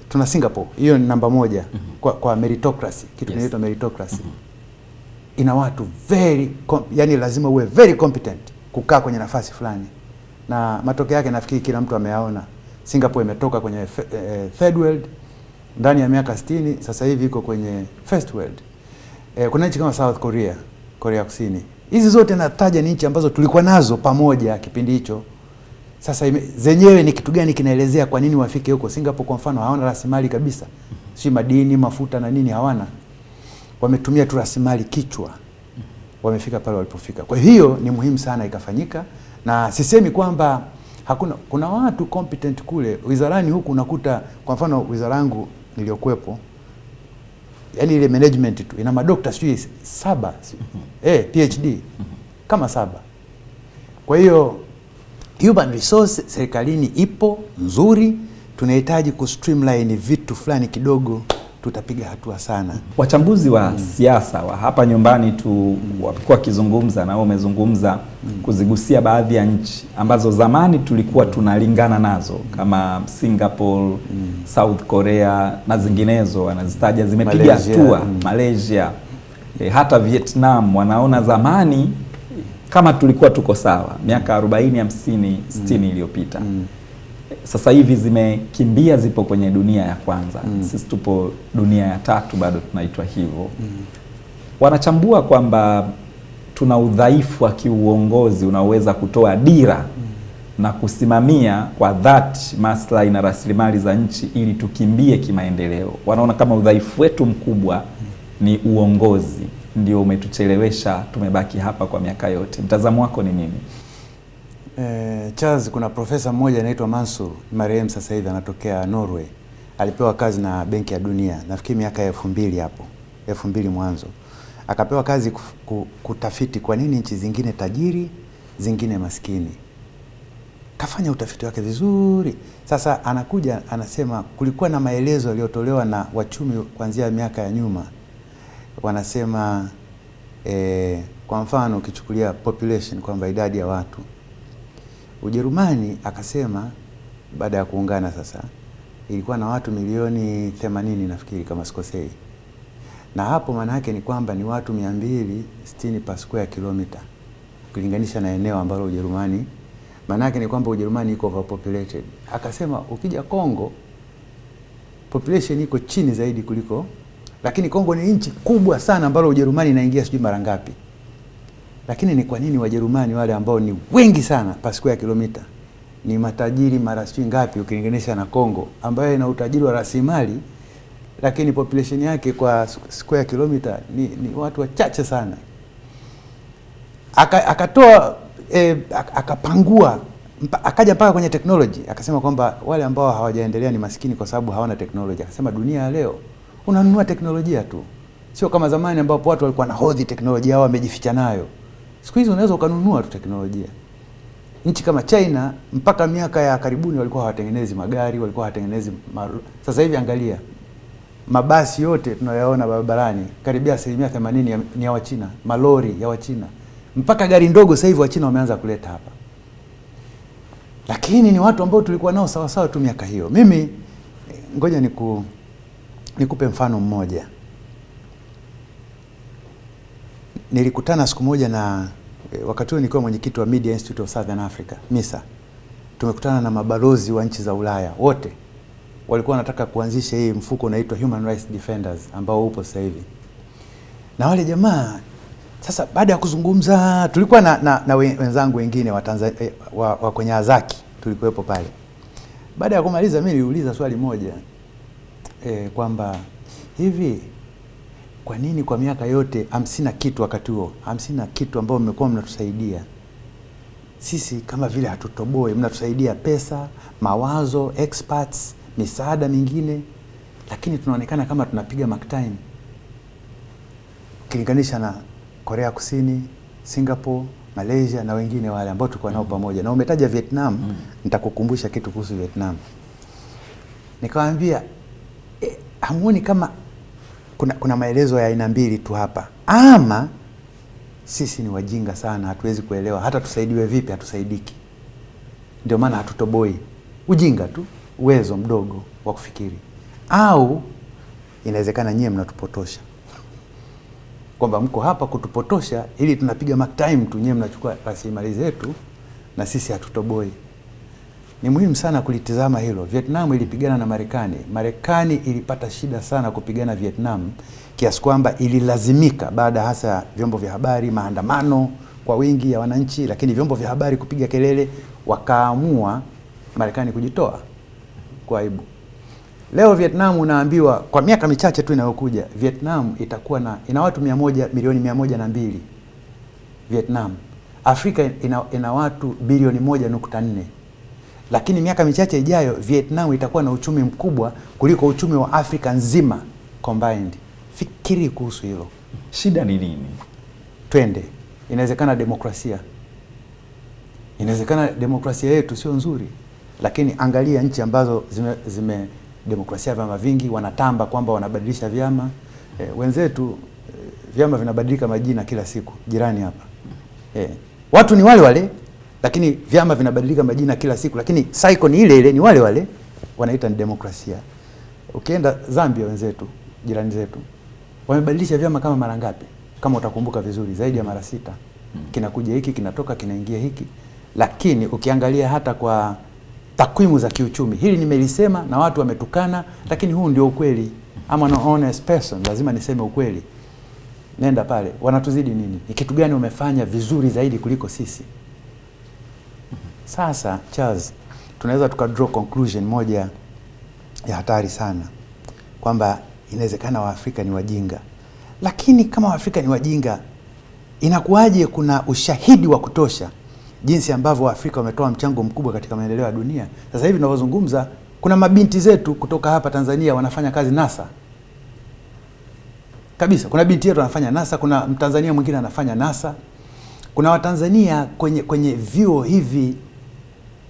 Tuna Singapore, hiyo ni namba 1 kwa meritocracy, kitu kinaitwa meritocracy. Ina watu yani lazima uwe very competent kukaa kwenye nafasi fulani. Na matokeo yake nafikiri kila mtu ameyaona. Singapore imetoka kwenye third world ndani ya miaka 60, sasa hivi iko kwenye first world. Kuna nchi kama South Korea, Korea Kusini. Hizi zote nataja ni nchi ambazo tulikuwa nazo pamoja kipindi hicho. Sasa zenyewe ni kitu gani kinaelezea kwa nini wafike huko? Singapore kwa mfano hawana rasilimali kabisa. Si madini, mafuta na nini hawana. Wametumia tu rasilimali kichwa. Wamefika pale walipofika. Kwa hiyo ni muhimu sana ikafanyika, na sisemi kwamba kuna watu competent kule. Wizarani huku unakuta kwa mfano wizara yangu niliyokuepo, yani ile management tu ina madokta 7 PhD kama 7. Kwa hiyo human resource serikalini ipo nzuri, tunahitaji kustreamline vitu fulani kidogo tutapiga hatua sana. Wachambuzi wa siasa wa hapa nyumbani tu walikuwa wakizungumza na wao umezungumza kuzigusia baadhi ya nchi ambazo zamani tulikuwa tunalingana nazo kama Singapore, South Korea na zinginezo, wanazitaja zimepiga hatua, Malaysia, hata Vietnam. Wanaona zamani kama tulikuwa tuko sawa miaka 40, 50, 60 iliyopita. Sasa hivi zimekimbia, zipo kwenye dunia ya kwanza. Sisi tupo dunia ya tatu, bado tunaitwa hivyo. Wanachambua kwamba tuna udhaifu wa kiuongozi unaoweza kutoa dira na kusimamia kwa dhati maslahi na rasilimali za nchi ili tukimbie kimaendeleo. Wanaona kama udhaifu wetu mkubwa ni uongozi, ndio umetuchelewesha, tumebaki hapa kwa miaka yote. Mtazamo wako ni nini? Charles, kuna profesa mmoja anaitwa Mansur, marehemu sasa hivi, anatokea Norway. Alipewa kazi na Benki ya Dunia, nafikiri miaka ya 2000 hapo, 2000 mwanzo. Akapewa kazi kutafiti kwa nini nchi zingine tajiri, zingine maskini. Kafanya utafiti wake vizuri. Sasa anakuja anasema kulikuwa na maelezo yaliyotolewa na wachumi kuanzia miaka ya nyuma. Wanasema kwa mfano ukichukulia population kwamba idadi ya watu, Ujerumani akasema baada ya kuungana sasa ilikuwa na watu milioni 80 nafikiri kama sikosei. Na hapo maana yake ni kwamba ni watu 260 per square kilometer kulinganisha na eneo ambalo Ujerumani, maana yake ni kwamba Ujerumani iko overpopulated. Akasema ukija Kongo population iko chini zaidi kuliko, lakini Kongo ni nchi kubwa sana ambalo Ujerumani inaingia sijui mara ngapi. Lakini ni kwa nini Wajerumani wale ambao ni wengi sana per square kilometer ni matajiri mara sijui ngapi ukilinganisha na Kongo ambayo ina utajiri wa rasilimali, lakini population yake kwa square kilometer ni watu wachache sana. Akatoa akapangua akaja mpaka kwenye technology, akasema kwamba wale ambao hawajaendelea ni maskini kwa sababu hawana technology. Akasema dunia ya leo unanunua teknolojia tu, sio kama zamani ambapo watu walikuwa na hodhi teknolojia au wamejificha nayo. Siku hizi unaweza ukanunua tu teknolojia. Nchi kama China mpaka miaka ya karibuni walikuwa hawatengenezi magari, walikuwa hawatengenezi sasa hivi angalia mabasi yote tunayoona barabarani karibia 80% ni ya Wachina, malori ya Wachina. Mpaka gari ndogo sasa hivi Wachina wameanza kuleta hapa. Lakini ni watu ambao tulikuwa nao sawa sawa tu miaka hiyo. Mimi ngoja nikupe mfano mmoja. Nilikutana siku moja na wakati huo nilikuwa mwenyekiti wa Media Institute of Southern Africa, MISA. Tumekutana na mabalozi wa nchi za Ulaya wote. Walikuwa wanataka kuanzisha hii mfuko unaitwa Human Rights Defenders ambao upo sasa hivi. Na wale jamaa sasa baada ya kuzungumza tulikuwa na wenzangu wengine wa Tanzania wa kwenye Azaki tulikuwepo pale. Baada ya kumaliza mimi niliuliza swali moja kwamba hivi kwa nini kwa miaka yote 50 kitu wakati huo 50 kitu ambao mmekuwa mnatusaidia sisi kama vile hatutoboi, mnatusaidia pesa, mawazo, experts, misaada mingine, lakini tunaonekana kama tunapiga mark time ukilinganisha na Korea Kusini, Singapore, Malaysia na wengine wale ambao tulikuwa nao pamoja. Na umetaja Vietnam, nitakukumbusha kitu kuhusu Vietnam. Nikamwambia hamuoni kama kuna maelezo ya aina mbili tu hapa, ama sisi ni wajinga sana, hatuwezi kuelewa, hata tusaidiwe vipi hatusaidiki, ndio maana hatutoboi, ujinga tu, uwezo mdogo wa kufikiri, au inawezekana nyie mnatupotosha, kwamba mko hapa kutupotosha ili tunapiga mark time tu, nyie mnachukua rasilimali zetu na sisi hatutoboi. Ni muhimu sana kulitizama hilo. Vietnam ilipigana na Marekani. Marekani ilipata shida sana kupigana Vietnam kiasi kwamba ililazimika baada hasa vyombo vya habari, maandamano kwa wingi ya wananchi, lakini vyombo vya habari kupiga kelele, wakaamua Marekani kujitoa kwa aibu. Leo Vietnam unaambiwa kwa miaka michache tu inayokuja Vietnam itakuwa ina watu milioni 102. Vietnam. Afrika ina watu bilioni 1.4. Lakini miaka michache ijayo Vietnam itakuwa na uchumi mkubwa kuliko uchumi wa Afrika nzima combined. Fikiri kuhusu hilo. Shida ni nini? Twende. Inawezekana demokrasia. Inawezekana demokrasia yetu sio nzuri. Lakini angalia nchi ambazo demokrasia ya vyama vingi, wanatamba kwamba wanabadilisha vyama. Wenzetu vyama vinabadilika majina kila siku, jirani hapa. Watu ni wale wale, lakini vyama vinabadilika majina kila siku, lakini cycle ni ile ile, ni wale wale, wanaita ni demokrasia. Ukienda Zambia, wenzetu, jirani zetu, wamebadilisha vyama kama mara ngapi? Kama utakumbuka vizuri, zaidi ya mara 6. Kinakuja hiki, kinatoka, kinaingia hiki. Lakini ukiangalia hata kwa takwimu za kiuchumi, hili nimelisema na watu wametukana, lakini huu ndio ukweli. I'm an honest person, lazima niseme ukweli. Nenda pale, wanatuzidi nini? Ni kitu gani umefanya vizuri zaidi kuliko sisi? Sasa Charles, tunaweza tukadraw conclusion moja ya hatari sana, kwamba inawezekana Waafrika ni wajinga. Lakini kama Waafrika ni wajinga, inakuwaje kuna ushahidi wa kutosha jinsi ambavyo Waafrika wametoa mchango mkubwa katika maendeleo ya dunia? Sasa hivi tunavyozungumza, kuna mabinti zetu kutoka hapa Tanzania wanafanya kazi NASA. Kabisa, kuna binti yetu anafanya NASA, kuna Mtanzania mwingine anafanya NASA. Kuna Watanzania kwenye vyuo hivi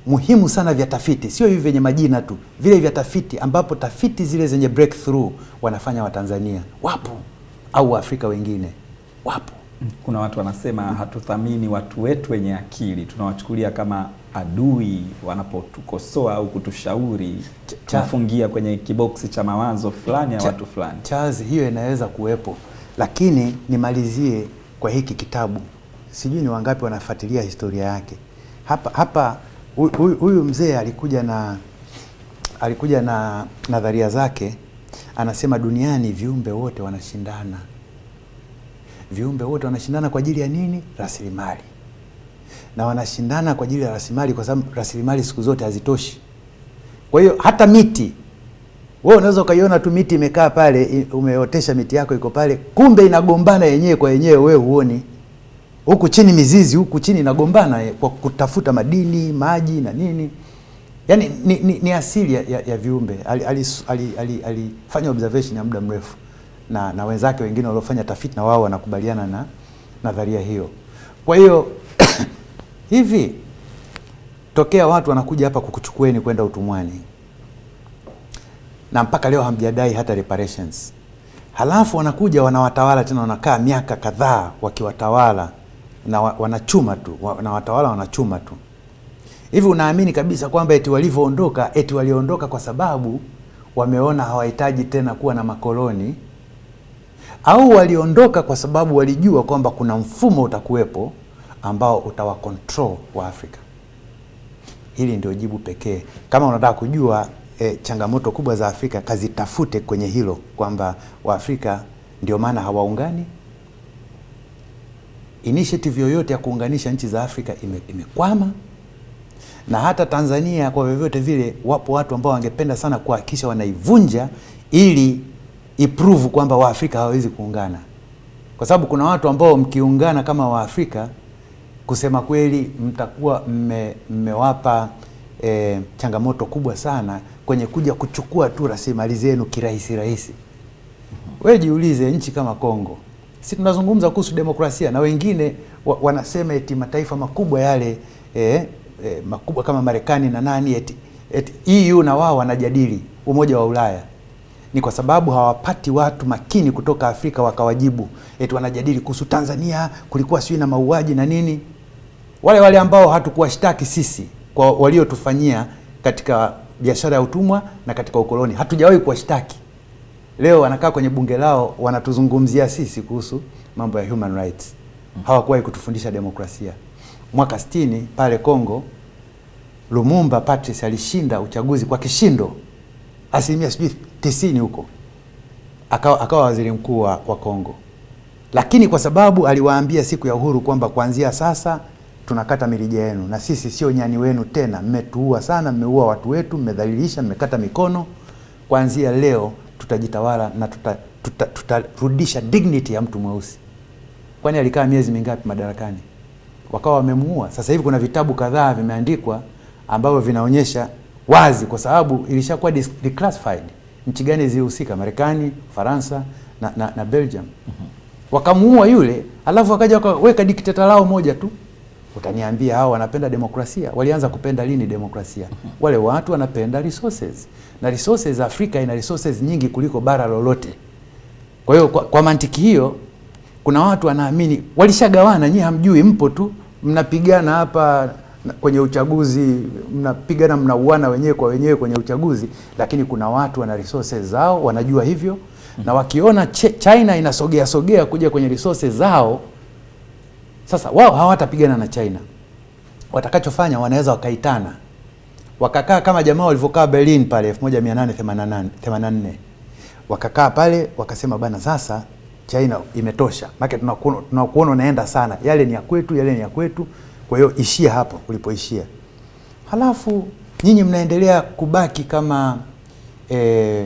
muhimu sana vya tafiti, sio hivi vyenye majina tu, vile vya tafiti ambapo tafiti zile zenye breakthrough wanafanya Watanzania. Wapo, au Waafrika wengine wapo. Kuna watu wanasema hatuthamini watu wetu wenye akili, tunawachukulia kama adui wanapotukosoa au kutushauri, tunafungia kwenye kiboksi cha mawazo fulani ya watu fulani. Charles, hiyo inaweza kuwepo, lakini nimalizie kwa hiki kitabu. Sijui ni wangapi wanafuatilia historia yake. Hapa huyu mzee alikuja na nadharia zake. Anasema duniani viumbe wote wanashindana. Viumbe wote wanashindana kwa ajili ya nini? Rasilimali. Na wanashindana kwa ajili ya rasilimali kwa sababu rasilimali siku zote hazitoshi. Kwa hiyo hata miti, wewe unaweza ukaiona tu miti imekaa pale, umeotesha miti yako iko pale, kumbe inagombana yenyewe kwa yenyewe, wewe huoni. Huku chini mizizi, huku chini inagombana kwa kutafuta madini, maji na nini. Yaani ni asili ya viumbe. Alifanya observation ya muda mrefu na wenzake wengine waliofanya tafiti, na wao wanakubaliana na nadharia hiyo. Kwa hiyo hivi tokea watu wanakuja hapa kukuchukueni kwenda utumwani, na mpaka leo hamjadai hata reparations. Halafu wanakuja wanawatawala tena, wanakaa miaka kadhaa wakiwatawala na wanachuma tu, na watawala wanachuma tu. Hivi unaamini kabisa kwamba eti walivyoondoka, eti waliondoka kwa sababu wameona hawahitaji tena kuwa na makoloni, au waliondoka kwa sababu walijua kwamba kuna mfumo utakuwepo ambao utawakontrol wa Afrika? Hili ndio jibu pekee. Kama unataka kujua changamoto kubwa za Afrika, kazitafute kwenye hilo, kwamba Waafrika ndio maana hawaungani. Initiative yoyote ya kuunganisha nchi za Afrika imekwama. Na hata Tanzania kwa vyovyote vile, wapo watu ambao wangependa sana kuhakikisha wanaivunja ili iprove kwamba Waafrika hawawezi kuungana. Kwa sababu kuna watu ambao mkiungana kama Waafrika, kusema kweli mtakuwa mmewapa changamoto kubwa sana kwenye kuja kuchukua tu rasilimali zenu kirahisi rahisi. Wewe jiulize, nchi kama Kongo, si tunazungumza kuhusu demokrasia, na wengine wanasema eti mataifa makubwa yale makubwa kama Marekani na nani, eti EU na wao wanajadili Umoja wa Ulaya. Ni kwa sababu hawapati watu makini kutoka Afrika wakawajibu. Eti wanajadili kuhusu Tanzania, kulikuwa sio na mauaji na nini. Wale ambao hatukuwashtaki sisi kwa waliotufanyia katika biashara ya utumwa na katika ukoloni, hatujawahi kuwashtaki. Leo wanakaa kwenye bunge lao wanatuzungumzia sisi kuhusu mambo ya human rights. Hawakuwahi kutufundisha demokrasia. Mwaka 60 pale Kongo, Lumumba Patrice alishinda uchaguzi kwa kishindo, 90% huko. Akawa waziri mkuu wa Kongo. Lakini kwa sababu aliwaambia siku ya uhuru kwamba kuanzia sasa tunakata mirija yenu, na sisi sio nyani wenu tena, mmetuua sana, mmeua watu wetu, mmedhalilisha, mmekata mikono. Kuanzia leo tutajitawala na tutarudisha dignity ya mtu mweusi. Kwani alikaa miezi mingapi madarakani? Wakawa wamemuua. Sasa hivi kuna vitabu kadhaa vimeandikwa ambavyo vinaonyesha wazi, kwa sababu ilishakuwa declassified, nchi gani zilihusika, Marekani, Faransa na Belgium. Wakamuua yule, alafu wakaja wakaweka dikteta lao moja tu, Utaniambia hao wanapenda demokrasia. Walianza kupenda lini demokrasia? Wale watu wanapenda resources. Na resources, Afrika ina resources nyingi kuliko bara lolote. Kwa hiyo kwa mantiki hiyo, kuna watu wanaamini walishagawana, nyinyi hamjui, mpo tu mnapigana hapa kwenye uchaguzi, mnapigana mnauana wenyewe kwa wenyewe kwenye uchaguzi, lakini kuna watu wana resources zao, wanajua hivyo. Na wakiona China inasogea kuja kwenye resources zao, sasa wao hawatapigana na China. Watakachofanya, wanaweza wakaitana, wakakaa kama jamaa walivyokaa Berlin pale 1884. Wakakaa pale wakasema, bana sasa China imetosha. Maana tunakuona unaenda sana. Yale ni ya kwetu, yale ni ya kwetu. Kwa hiyo ishia hapo ulipoishia. Halafu nyinyi mnaendelea kubaki kama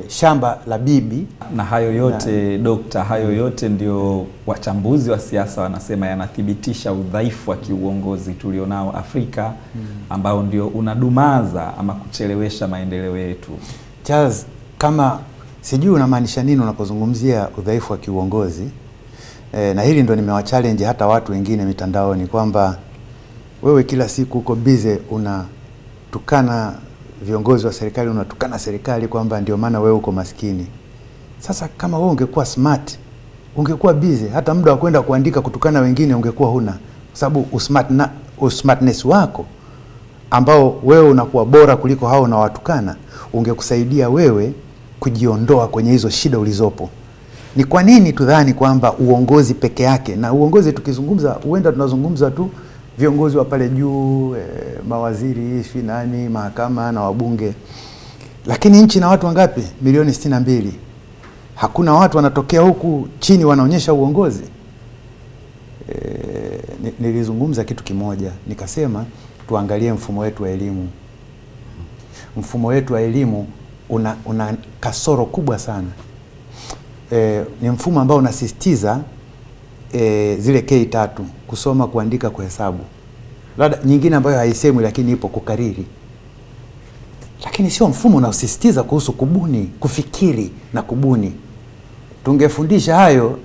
shamba la bibi. Na hayo yote Dokta, hayo yote ndio wachambuzi wa siasa wanasema yanathibitisha udhaifu wa kiuongozi tulionao Afrika, ambao ndio unadumaza ama kuchelewesha maendeleo yetu. Charles, kama sijui unamaanisha nini unapozungumzia udhaifu wa kiuongozi, na hili ndo nimewachallenge hata watu wengine mitandaoni kwamba wewe kila siku uko busy unatukana viongozi wa serikali, unatukana serikali kwamba ndio maana wewe uko maskini. Sasa kama wewe ungekuwa smart, ungekuwa busy, hata muda wa kwenda kuandika kutukana wengine ungekuwa huna, kwa sababu usmartness wako ambao wewe unakuwa bora kuliko hao unawatukana, ungekusaidia wewe kujiondoa kwenye hizo shida ulizopo. Ni kwa nini tudhani kwamba uongozi peke yake, na uongozi tukizungumza huenda tunazungumza tu viongozi wa pale juu, mawaziri, nani, mahakama na wabunge, lakini nchi na watu wangapi? Milioni 62. Hakuna watu wanatokea huku chini wanaonyesha uongozi. Nilizungumza kitu kimoja, nikasema tuangalie mfumo wetu wa elimu. Mfumo wetu wa elimu una kasoro kubwa sana. Ni mfumo ambao unasisitiza zile K3: kusoma, kuandika, kuhesabu. Labda nyingine ambayo haisemwi lakini ipo, kukariri. Lakini sio mfumo unaosisitiza kuhusu kubuni, kufikiri na kubuni. Tungefundisha hayo,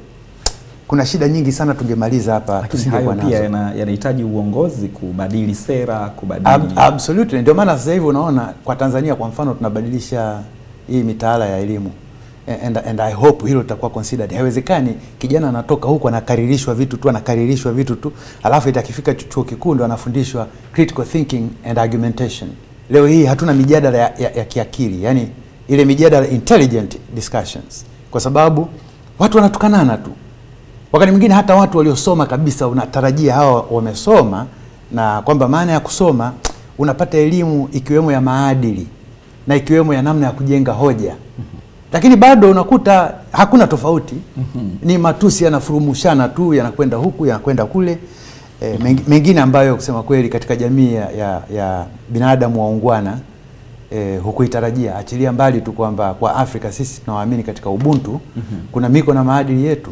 kuna shida nyingi sana tungemaliza hapa. Lakini hayo pia yanahitaji uongozi kubadili sera, kubadili. Absolutely. Ndio maana sasa hivi unaona kwa Tanzania kwa mfano tunabadilisha hii mitaala ya elimu. And I hope hilo litakuwa considered. Haiwezekani kijana anatoka huko anakaririshwa vitu tu, alafu itakifika chuo kikuu ndo anafundishwa critical thinking and argumentation. Leo hii hatuna mijadala ya kiakili, yani ile mijadala intelligent discussions, kwa sababu watu wanatukanana tu. Wakati mwingine hata watu waliosoma kabisa unatarajia hawa wamesoma, na kwamba maana ya kusoma unapata elimu ikiwemo ya maadili na ikiwemo ya namna ya kujenga hoja. Lakini bado unakuta hakuna tofauti. Ni matusi yanafurumushana tu, yanakwenda huku, yanakwenda kule. Mengine ambayo kusema kweli katika jamii ya binadamu waungwana hukuitarajia. Achilia mbali tu kwamba kwa Afrika sisi tunawaamini katika ubuntu. Kuna miko na maadili yetu,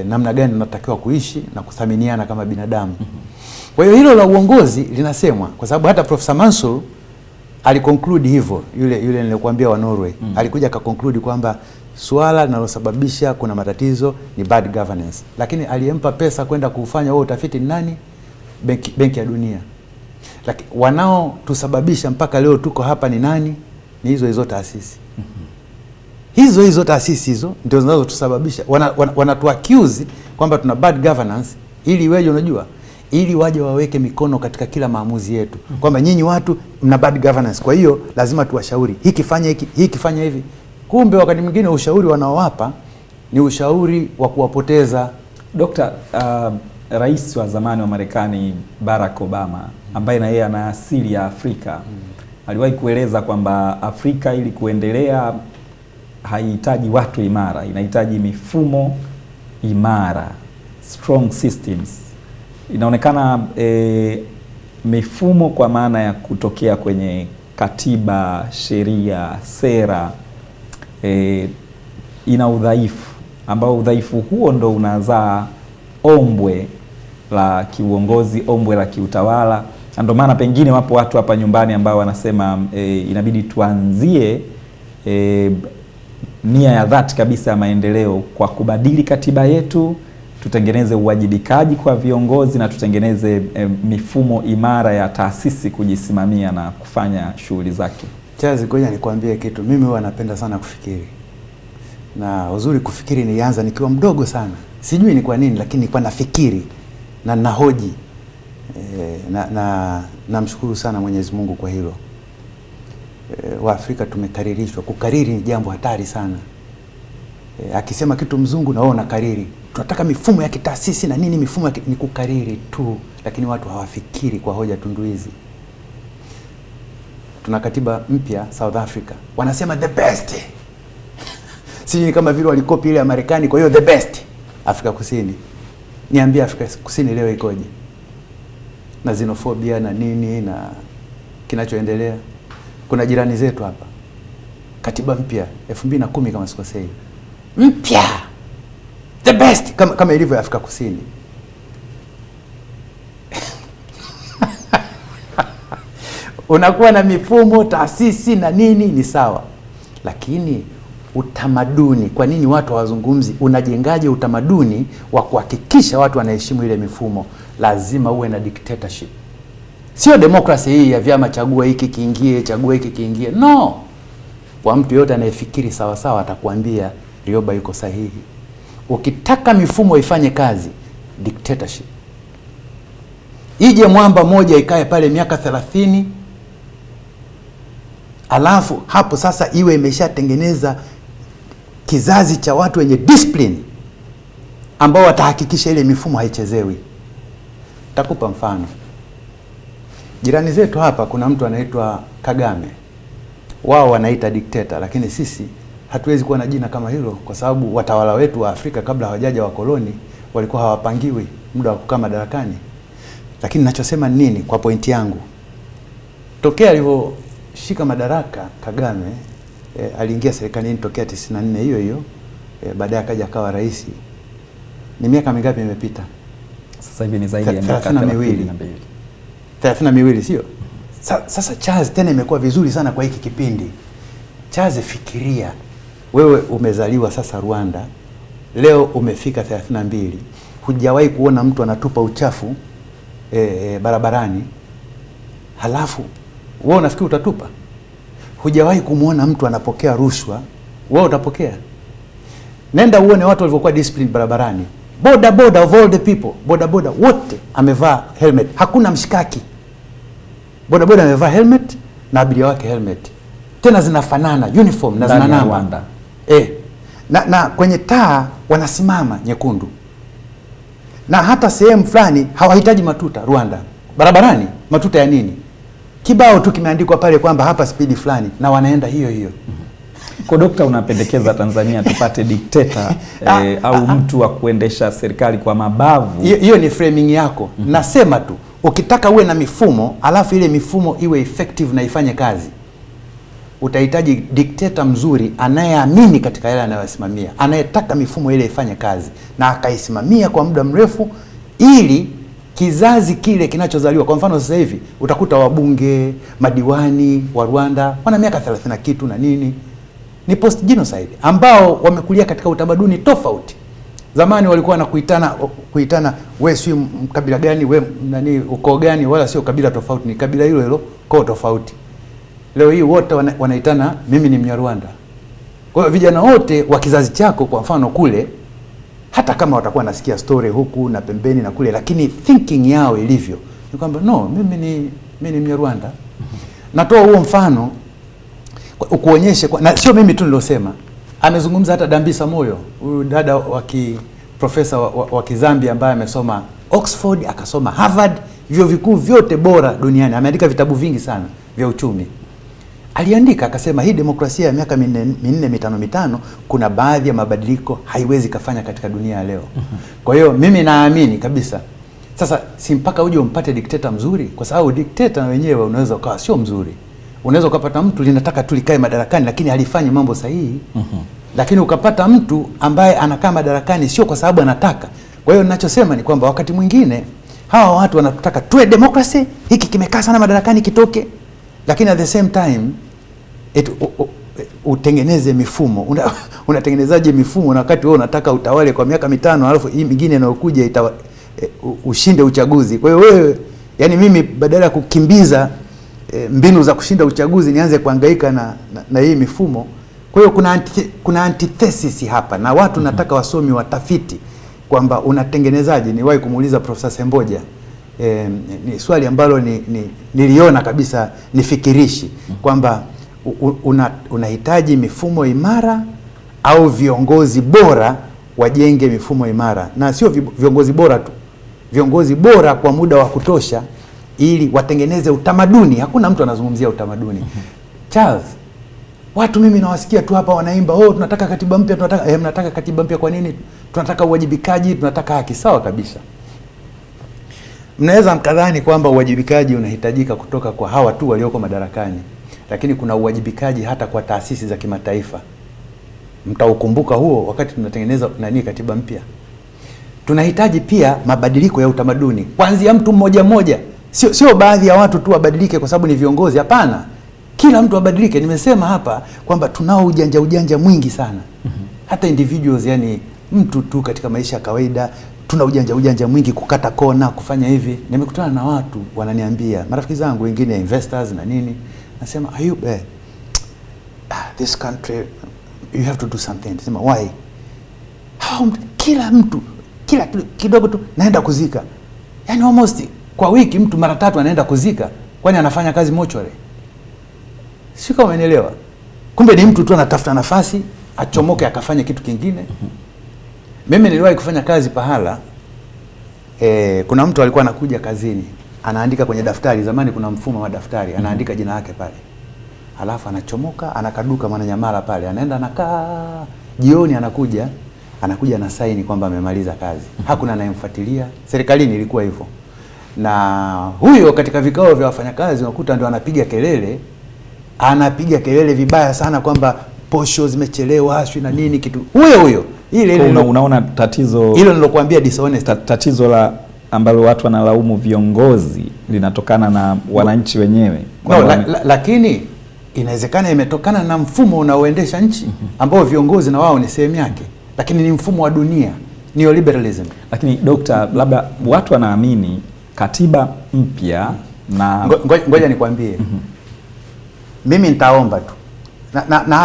namna gani tunatakiwa kuishi na kuthaminiana kama binadamu. Kwa hiyo hilo la uongozi linasemwa, kwa sababu hata Professor Mansur aliconclude hivyo, yule nilikwambia wa Norway. Alikuja akaconclude kwamba swala linalosababisha kuna matatizo ni bad governance. Lakini aliyempa pesa kwenda kufanya huo utafiti ni nani? Benki ya Dunia. Lakini wanao tusababisha mpaka leo tuko hapa ni nani? Ni hizo taasisi. Hizo taasisi hizo ndio zinazotusababisha. Wanatu accuse kwamba tuna bad governance ili wewe unajua, ili waje waweke mikono katika kila maamuzi yetu. Kwamba nyinyi watu mna bad governance, kwa hiyo lazima tuwashauri hiki fanya hiki, hiki fanya hivi. Kumbe wakati mwingine ushauri wanaowapa ni ushauri wa kuwapoteza. Dokta, rais wa zamani wa Marekani Barack Obama, ambaye na yeye ana asili ya Afrika, aliwahi kueleza kwamba Afrika ili kuendelea haihitaji watu imara, inahitaji mifumo imara, strong systems. Inaonekana mifumo kwa maana ya kutokea kwenye katiba, sheria, sera ina udhaifu, ambao udhaifu huo ndo unazaa ombwe la kiuongozi, ombwe la kiutawala. Ndio maana pengine wapo watu hapa nyumbani ambao wanasema inabidi tuanzie nia ya dhati kabisa ya maendeleo kwa kubadili katiba yetu tutengeneze uwajibikaji kwa viongozi na tutengeneze mifumo imara ya taasisi kujisimamia na kufanya shughuli zake. Chazi, ngoja nikwambie kitu. Mimi huwa napenda sana kufikiri. Na uzuri kufikiri nilianza nikiwa mdogo sana. Sijui ni kwa nini, lakini nilikuwa nafikiri na nahoji. Namshukuru sana Mwenyezi Mungu kwa hilo. Waafrika tumekaririshwa. Kukariri ni jambo hatari sana. Akisema kitu mzungu na wao nakariri. Tunataka mifumo ya kitaasisi na nini, mifumo ni kukariri tu, lakini watu hawafikiri kwa hoja tunduizi. Tuna katiba mpya South Africa. Wanasema the best. Sisi kama vile walikopi ile ya Marekani, kwa hiyo the best. Afrika Kusini. Niambie Afrika Kusini leo ikoje? Na xenophobia na nini na kinachoendelea. Kuna jirani zetu hapa. Katiba mpya 2010 kama sikosei. Mpya. The best kama ilivyo Afrika Kusini. Unakuwa na mifumo, taasisi na nini ni sawa. Lakini utamaduni, kwa nini watu hawazungumzi? Unajengaje utamaduni wa kuhakikisha watu wanaheshimu ile mifumo? Lazima uwe na dictatorship. Sio demokrasi hii ya vyama, chagua hiki kiingie, chagua hiki kiingie. No. Kwa mtu yote anayefikiri sawa sawa atakwambia Rioba yuko sahihi. Ukitaka mifumo ifanye kazi, dictatorship. Ije mwamba moja ikae pale miaka 30, alafu hapo sasa iwe imeshatengeneza kizazi cha watu wenye discipline ambao watahakikisha ile mifumo haichezewi. Takupa mfano. Jirani zetu hapa kuna mtu anaitwa Kagame. Wao wanaita dikteta, lakini sisi hatuwezi kuwa na jina kama hilo kwa sababu watawala wetu wa Afrika kabla hawajaja wakoloni walikuwa hawapangiwi muda wa kukaa madarakani. Lakini ninachosema nini kwa pointi yangu? Tokea alivyoshika madaraka Kagame, aliingia serikalini tokea 94 hiyo, baadaye akaja akawa rais. Ni miaka mingapi imepita? Sasa hivi ni zaidi ya miaka 32. 32 sio? Sasa Charles, tena imekuwa vizuri sana kwa hiki kipindi. Charles, fikiria wewe umezaliwa sasa Rwanda, leo umefika 32, hujawahi kuona mtu anatupa uchafu barabarani, halafu wewe unafikiri utatupa? Hujawahi kumuona mtu anapokea rushwa, wewe utapokea? Nenda uone watu walivyokuwa disciplined barabarani. Boda of all the people, boda wote amevaa helmet, hakuna mshikaki. Boda amevaa helmet na abiria wake helmet. Tena zinafanana, uniform na zina namba. Na kwenye taa wanasimama nyekundu. Na hata sehemu fulani hawahitaji matuta Rwanda. Barabarani matuta ya nini? Kibao tu kimeandikwa pale kwamba hapa speed fulani na wanaenda hiyo. Kwa Dokta, unapendekeza Tanzania tupate dikteta au mtu wa kuendesha serikali kwa mabavu? Hiyo ni framing yako. Nasema tu ukitaka uwe na mifumo alafu ile mifumo iwe effective na ifanye kazi, utahitaji dikteta mzuri anayeamini katika yale anayosimamia, anayetaka mifumo ile ifanye kazi na akaisimamia kwa muda mrefu, ili kizazi kile kinachozaliwa. Kwa mfano sasa hivi utakuta wabunge, madiwani wa Rwanda wana miaka 30 na kitu na nini, ni post genocide ambao wamekulia katika utamaduni tofauti. Zamani walikuwa na kuitana wewe si kabila gani, wewe nani, ukoo gani, wala sio kabila tofauti, ni kabila hilo koo tofauti. Leo hii wote wanaitana mimi ni Mnyarwanda. Kwa hiyo vijana wote wa kizazi chako kwa mfano kule, hata kama watakuwa nasikia story huku na pembeni na kule, lakini thinking yao ilivyo ni kwamba no, mimi ni Mnyarwanda. Natoa huo mfano ukuonyeshe na sio mimi tu nilosema. Amezungumza hata Dambisa Moyo, huyu dada wa profesa wa Kizambia ambaye amesoma Oxford, akasoma Harvard, vyuo vikuu vyote bora duniani. Ameandika vitabu vingi sana vya uchumi. Aliandika akasema hii demokrasia ya miaka 4 5 kuna baadhi ya mabadiliko haiwezi kafanya katika dunia ya leo. Kwa hiyo mimi naamini kabisa sasa si mpaka uje umpate dikteta mzuri, kwa sababu dikteta wenyewe unaweza ukawa sio mzuri. Unaweza ukapata mtu linataka tu likae madarakani lakini halifanyi mambo sahihi. Lakini ukapata mtu ambaye anakaa madarakani sio kwa sababu anataka. Kwa hiyo ninachosema ni kwamba wakati mwingine hawa watu wanataka tuwe demokrasi, hiki kimekaa sana madarakani kitoke. Lakini at the same time utengeneze mifumo. Unatengenezaje mifumo na wakati wewe unataka utawale kwa miaka 5 alafu hii mingine inayokuja ushinde uchaguzi? Kwa hiyo wewe, yani mimi badala ya kukimbiza mbinu za kushinda uchaguzi nianze kuhangaika na hii mifumo. Kwa hiyo kuna antithesis hapa, na watu nataka wasomi watafiti kwamba unatengenezaje. Niwahi kumuuliza Profesa Semboja ni swali ambalo niliona kabisa nifikirishi kwamba unahitaji mifumo imara au viongozi bora wajenge mifumo imara, na sio viongozi bora tu, viongozi bora kwa muda wa kutosha ili watengeneze utamaduni. Hakuna mtu anazungumzia utamaduni. Charles, watu mimi nawasikia tu hapa wanaimba, tunataka katiba mpya, tunataka mnataka katiba mpya kwa nini? Tunataka uwajibikaji, tunataka haki. Sawa kabisa. Mnaweza mkadhani kwamba uwajibikaji unahitajika kutoka kwa hawa tu walioko madarakani, lakini kuna uwajibikaji hata kwa taasisi za kimataifa. Mtaukumbuka huo wakati tunatengeneza katiba mpya. Tunahitaji pia mabadiliko ya utamaduni kuanzia mtu mmoja mmoja. Sio baadhi ya watu tu wabadilike kwa sababu ni viongozi, hapana. Kila mtu abadilike. Nimesema hapa kwamba tunao ujanja mwingi sana. Hata individuals, yani mtu tu katika maisha ya kawaida tuna ujanja mwingi, kukata kona, kufanya hivi. Nimekutana na watu wananiambia, marafiki zangu wengine investors na nini, nasema Ayub, this country you have to do something. Nasema why? Kila mtu kila kidogo tu naenda kuzika. Yani almost kwa wiki mtu mara 3 anaenda kuzika. Kwani anafanya kazi mochware? Sio kama umeelewa. Kumbe ni mtu tu anatafuta nafasi achomoke akafanya kitu kingine. Mimi niliwahi kufanya kazi pahala, kuna mtu alikuwa anakuja kazini, anaandika kwenye daftari. Zamani kuna mfumo wa daftari, anaandika jina lake pale. Halafu anachomoka, anakaduka Mwananyamala pale, anaenda anakaa, jioni anakuja na saini kwamba amemaliza kazi. Hakuna anayemfuatilia. Serikalini ilikuwa hivyo. Na huyo katika vikao vya wafanyakazi unakuta ndio anapiga kelele vibaya sana kwamba posho zimechelewa na nini kitu. Huyo unaona tatizo hilo nilokuambia, dishonest. Tatizo la ambalo watu wanalaumu viongozi linatokana na wananchi wenyewe. Lakini inawezekana imetokana na mfumo unaoendesha nchi ambao viongozi na wao ni sehemu yake, lakini ni mfumo wa dunia, neoliberalism. Lakini Dr. labda watu wanaamini katiba mpya na ngoja nikwambie. Mimi nitaomba tu na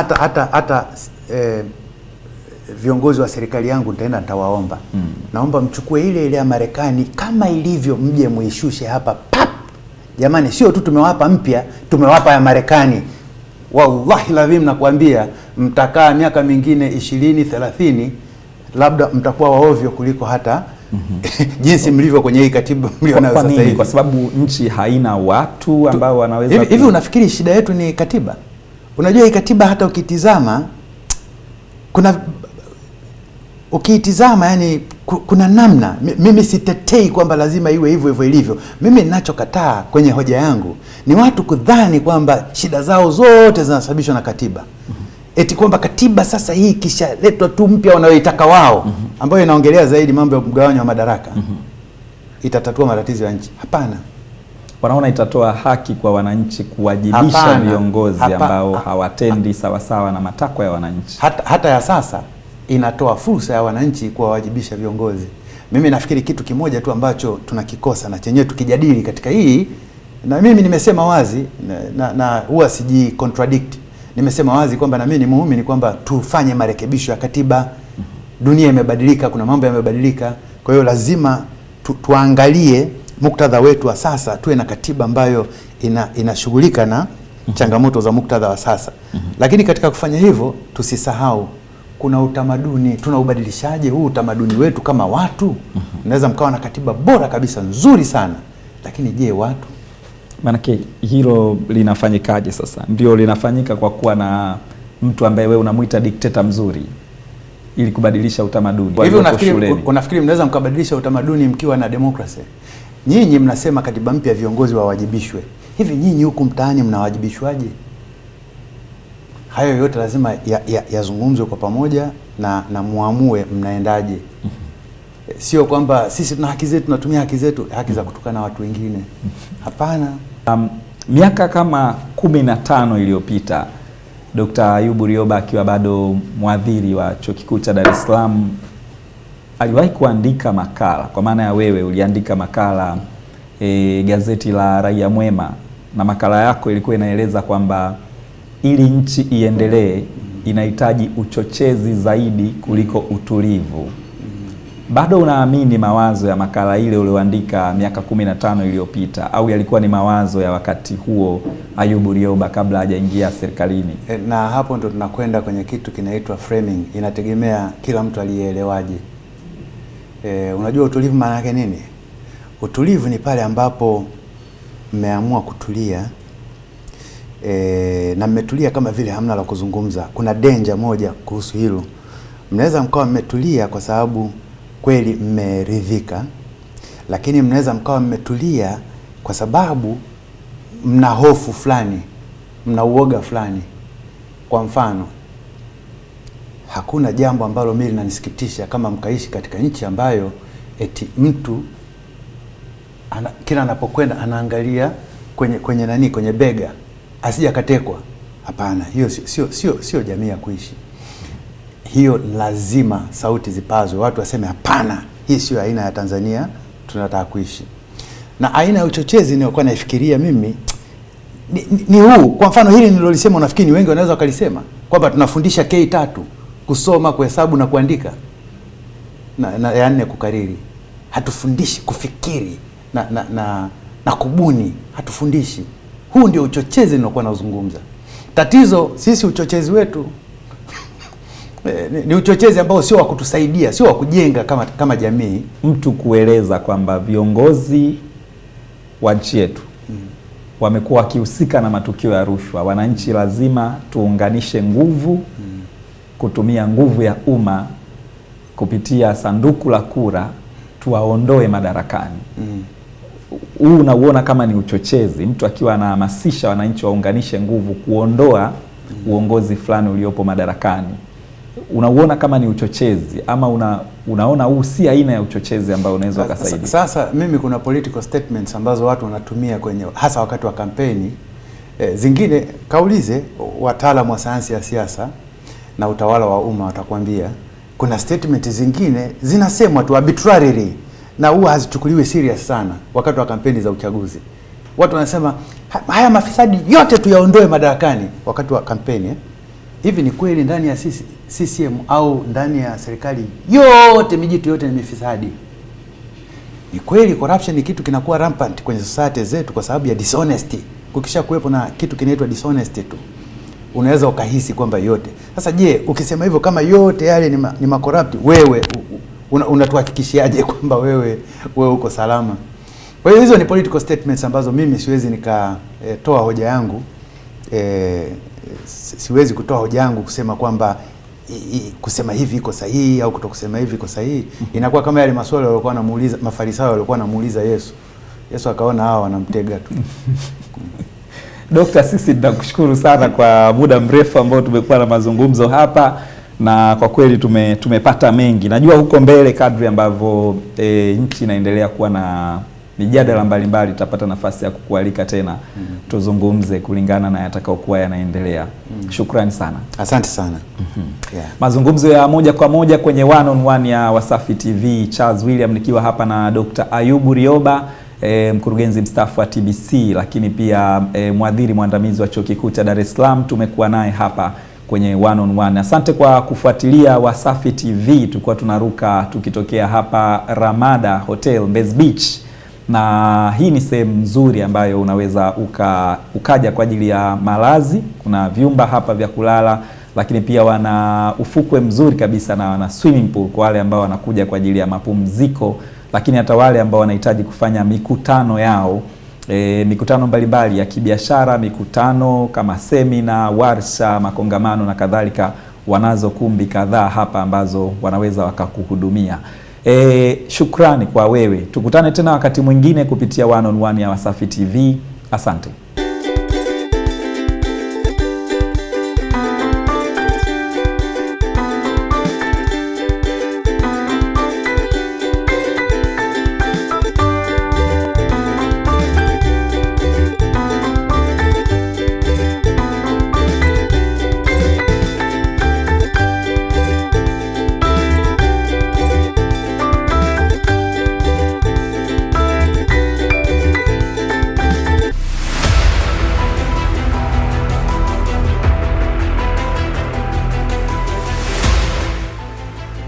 hata viongozi wa serikali yangu nitawaomba. Naomba mchukue ile ya Marekani kama ilivyo, mje muishushe hapa pap. Jamani, sio tu tumewapa mpya, tumewapa ya Marekani. Wallahi lazim nakwambia, mtakaa miaka mingine 20-30 labda mtakuwa waovyo kuliko hata jinsi mlivyo kwenye hii katiba mlionayo sasa hivi. Kwa sababu nchi haina watu ambao wanaweza hivi. Unafikiri shida yetu ni katiba? Unajua hii katiba hata ukitizama ukiitizama yani kuna namna. Mimi sitetei kwamba lazima iwe hivyo ilivyo. Mimi ninachokataa kwenye hoja yangu ni watu kudhani kwamba shida zao zote zinasababishwa na katiba. Eti kwamba katiba sasa hii kisha letwa tu mpya wanayoitaka wao, ambayo inaongelea zaidi mambo ya mgawanyo wa madaraka, itatatua matatizo ya nchi. Hapana. Wanaona itatoa haki kwa wananchi kuwajibisha viongozi ambao hawatendi sawasawa na matakwa ya wananchi. Hata ya sasa inatoa fursa ya wananchi kuwawajibisha viongozi. Mimi nafikiri kitu kimoja tu ambacho tunakikosa na chenyewe tukijadili katika hii, na mimi nimesema wazi na huwa siji contradict. Nimesema wazi kwamba na mimi ni muumini kwamba tufanye marekebisho ya katiba. Dunia imebadilika, kuna mambo yamebadilika. Kwa hiyo lazima tuangalie muktadha wetu wa sasa, tuwe na katiba ambayo inashughulika na changamoto za muktadha wa sasa. Lakini katika kufanya hivyo tusisahau kuna utamaduni. Tunaubadilishaje huu utamaduni wetu kama watu? Naweza mkawa na katiba bora kabisa, nzuri sana, lakini je, watu? Manake hilo linafanyikaje sasa? Ndio linafanyika kwa kuwa na mtu ambaye wewe unamuita dikteta mzuri ili kubadilisha utamaduni. Hivi unafikiri mnaweza mkabadilisha utamaduni mkiwa na demokrasia? Nyinyi mnasema katiba mpya viongozi wawajibishwe. Hivi nyinyi huku mtaani mnawajibishwaje? Hayo yote lazima yazungumzwe kwa pamoja na muamue mnaendaje. Sio kwamba sisi tuna haki zetu, tunatumia haki za kutukana watu wengine. Hapana. Miaka kama 15 iliyopita Dr. Ayubu Rioba akiwa bado mwadhiri wa Chuo Kikuu cha Dar es Salaam aliwahi kuandika makala, kwa maana ya wewe uliandika makala gazeti la Raia Mwema, na makala yako ilikuwa inaeleza kwamba ili nchi iendelee inahitaji uchochezi zaidi kuliko utulivu. Bado unaamini mawazo ya makala ile ulioandika miaka 15 iliyopita, au yalikuwa ni mawazo ya wakati huo Ayubu Rioba kabla hajaingia serikalini? Na hapo ndo tunakwenda kwenye kitu kinaitwa framing. Inategemea kila mtu alielewaje. Unajua utulivu maana yake nini? Utulivu ni pale ambapo mmeamua kutulia na mmetulia kama vile hamna la kuzungumza. Kuna danger moja kuhusu hilo. Mnaweza mkawa mmetulia kwa sababu kweli mmeridhika, lakini mnaweza mkawa mmetulia kwa sababu mna hofu fulani, mna uoga fulani. Kwa mfano, hakuna jambo ambalo mimi linanisikitisha kama mkaishi katika nchi ambayo eti mtu kila anapokwenda anaangalia kwenye bega asije akatekwa. Hapana, hiyo sio jamii ya kuishi. Hiyo lazima sauti zipazwe, watu waseme hapana, hii sio aina ya Tanzania tunataka kuishi. Na aina ya uchochezi nilikuwa naifikiria mimi ni huu. Kwa mfano hili nilolisema, unafikiri wengi wanaweza wakalisema kwamba tunafundisha K3 kusoma, kuhesabu na kuandika na ya 4 kukariri. Hatufundishi kufikiri na kubuni, hatufundishi. Huu ndio uchochezi nilikuwa nazungumza. Tatizo sisi uchochezi wetu ni uchochezi ambao sio wa kutusaidia, sio wa kujenga kama jamii. Mtu kueleza kwamba viongozi wa nchi yetu wamekuwa wakihusika na matukio ya rushwa, wananchi lazima tuunganishe nguvu, kutumia nguvu ya umma kupitia sanduku la kura, tuwaondoe madarakani. Huu unauona kama ni uchochezi, mtu akiwa anahamasisha wananchi waunganishe nguvu kuondoa uongozi fulani uliopo madarakani. Unauona kama ni uchochezi, ama unaona huu si aina ya uchochezi ambao unaweza kusaidia? Sasa mimi kuna political statements ambazo watu wanatumia kwenye hasa wakati wa kampeni. Zingine kaulize wataalamu wa sayansi ya siasa na utawala wa umma, watakwambia kuna statement zingine zinasemwa tu arbitrarily na huwa hazichukuliwi serious sana wakati wa kampeni za uchaguzi. Watu wanasema haya mafisadi yote tuyaondoe madarakani wakati wa kampeni. Hivi ni kweli ndani ya CCM au ndani ya serikali yote mijitu yote ni mifisadi? Ni kweli corruption ni kitu kinakuwa rampant kwenye society zetu kwa sababu ya dishonesty. Kukisha kuwepo na kitu kinaitwa dishonesty tu, unaweza ukahisi kwamba yote. Sasa je, ukisema hivyo kama yote yale ni makorrupt, wewe unatuhakikishiaje kwamba wewe uko salama? Kwa hiyo hizo ni political statements ambazo mimi siwezi nikatoa hoja yangu. Siwezi kutoa hoja yangu kusema kwamba kusema hivi iko sahihi au kutokusema hivi iko sahihi. Inakuwa kama yale maswali walikuwa wanamuuliza Mafarisayo, walikuwa wanamuuliza Yesu. Yesu akaona hao wanamtega tu. Dr. sisi tunakushukuru sana kwa muda mrefu ambao tumekuwa na mazungumzo hapa, na kwa kweli tumepata mengi. Najua huko mbele kadri ambavyo nchi inaendelea kuwa na mijadala mbalimbali tutapata nafasi ya kukualika tena tuzungumze kulingana na yatakayokuwa yanaendelea. Shukrani sana. Asante sana. Yeah. Mazungumzo ya moja kwa moja kwenye one on one ya Wasafi TV, Charles William nikiwa hapa na Dr. Ayubu Rioba, mkurugenzi mstaafu wa TBC, lakini pia mwadhiri mwandamizi wa Chuo Kikuu cha Dar es Salaam. Tumekuwa naye hapa kwenye one on one. Asante kwa kufuatilia Wasafi TV. Tulikuwa tunaruka tukitokea hapa Ramada Hotel Mbezi Beach, na hii ni sehemu nzuri ambayo unaweza ukaja kwa ajili ya malazi. Kuna vyumba hapa vya kulala, lakini pia wana ufukwe mzuri kabisa na wana swimming pool kwa wale ambao wanakuja kwa ajili ya mapumziko, lakini hata wale ambao wanahitaji kufanya mikutano yao, mikutano mbalimbali ya kibiashara, mikutano kama semina, warsha, makongamano na kadhalika. Wanazo kumbi kadhaa hapa ambazo wanaweza wakakuhudumia. Shukrani kwa wewe. Tukutane tena wakati mwingine kupitia one on one ya Wasafi TV. Asante.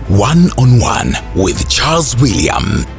One on One with Charles William.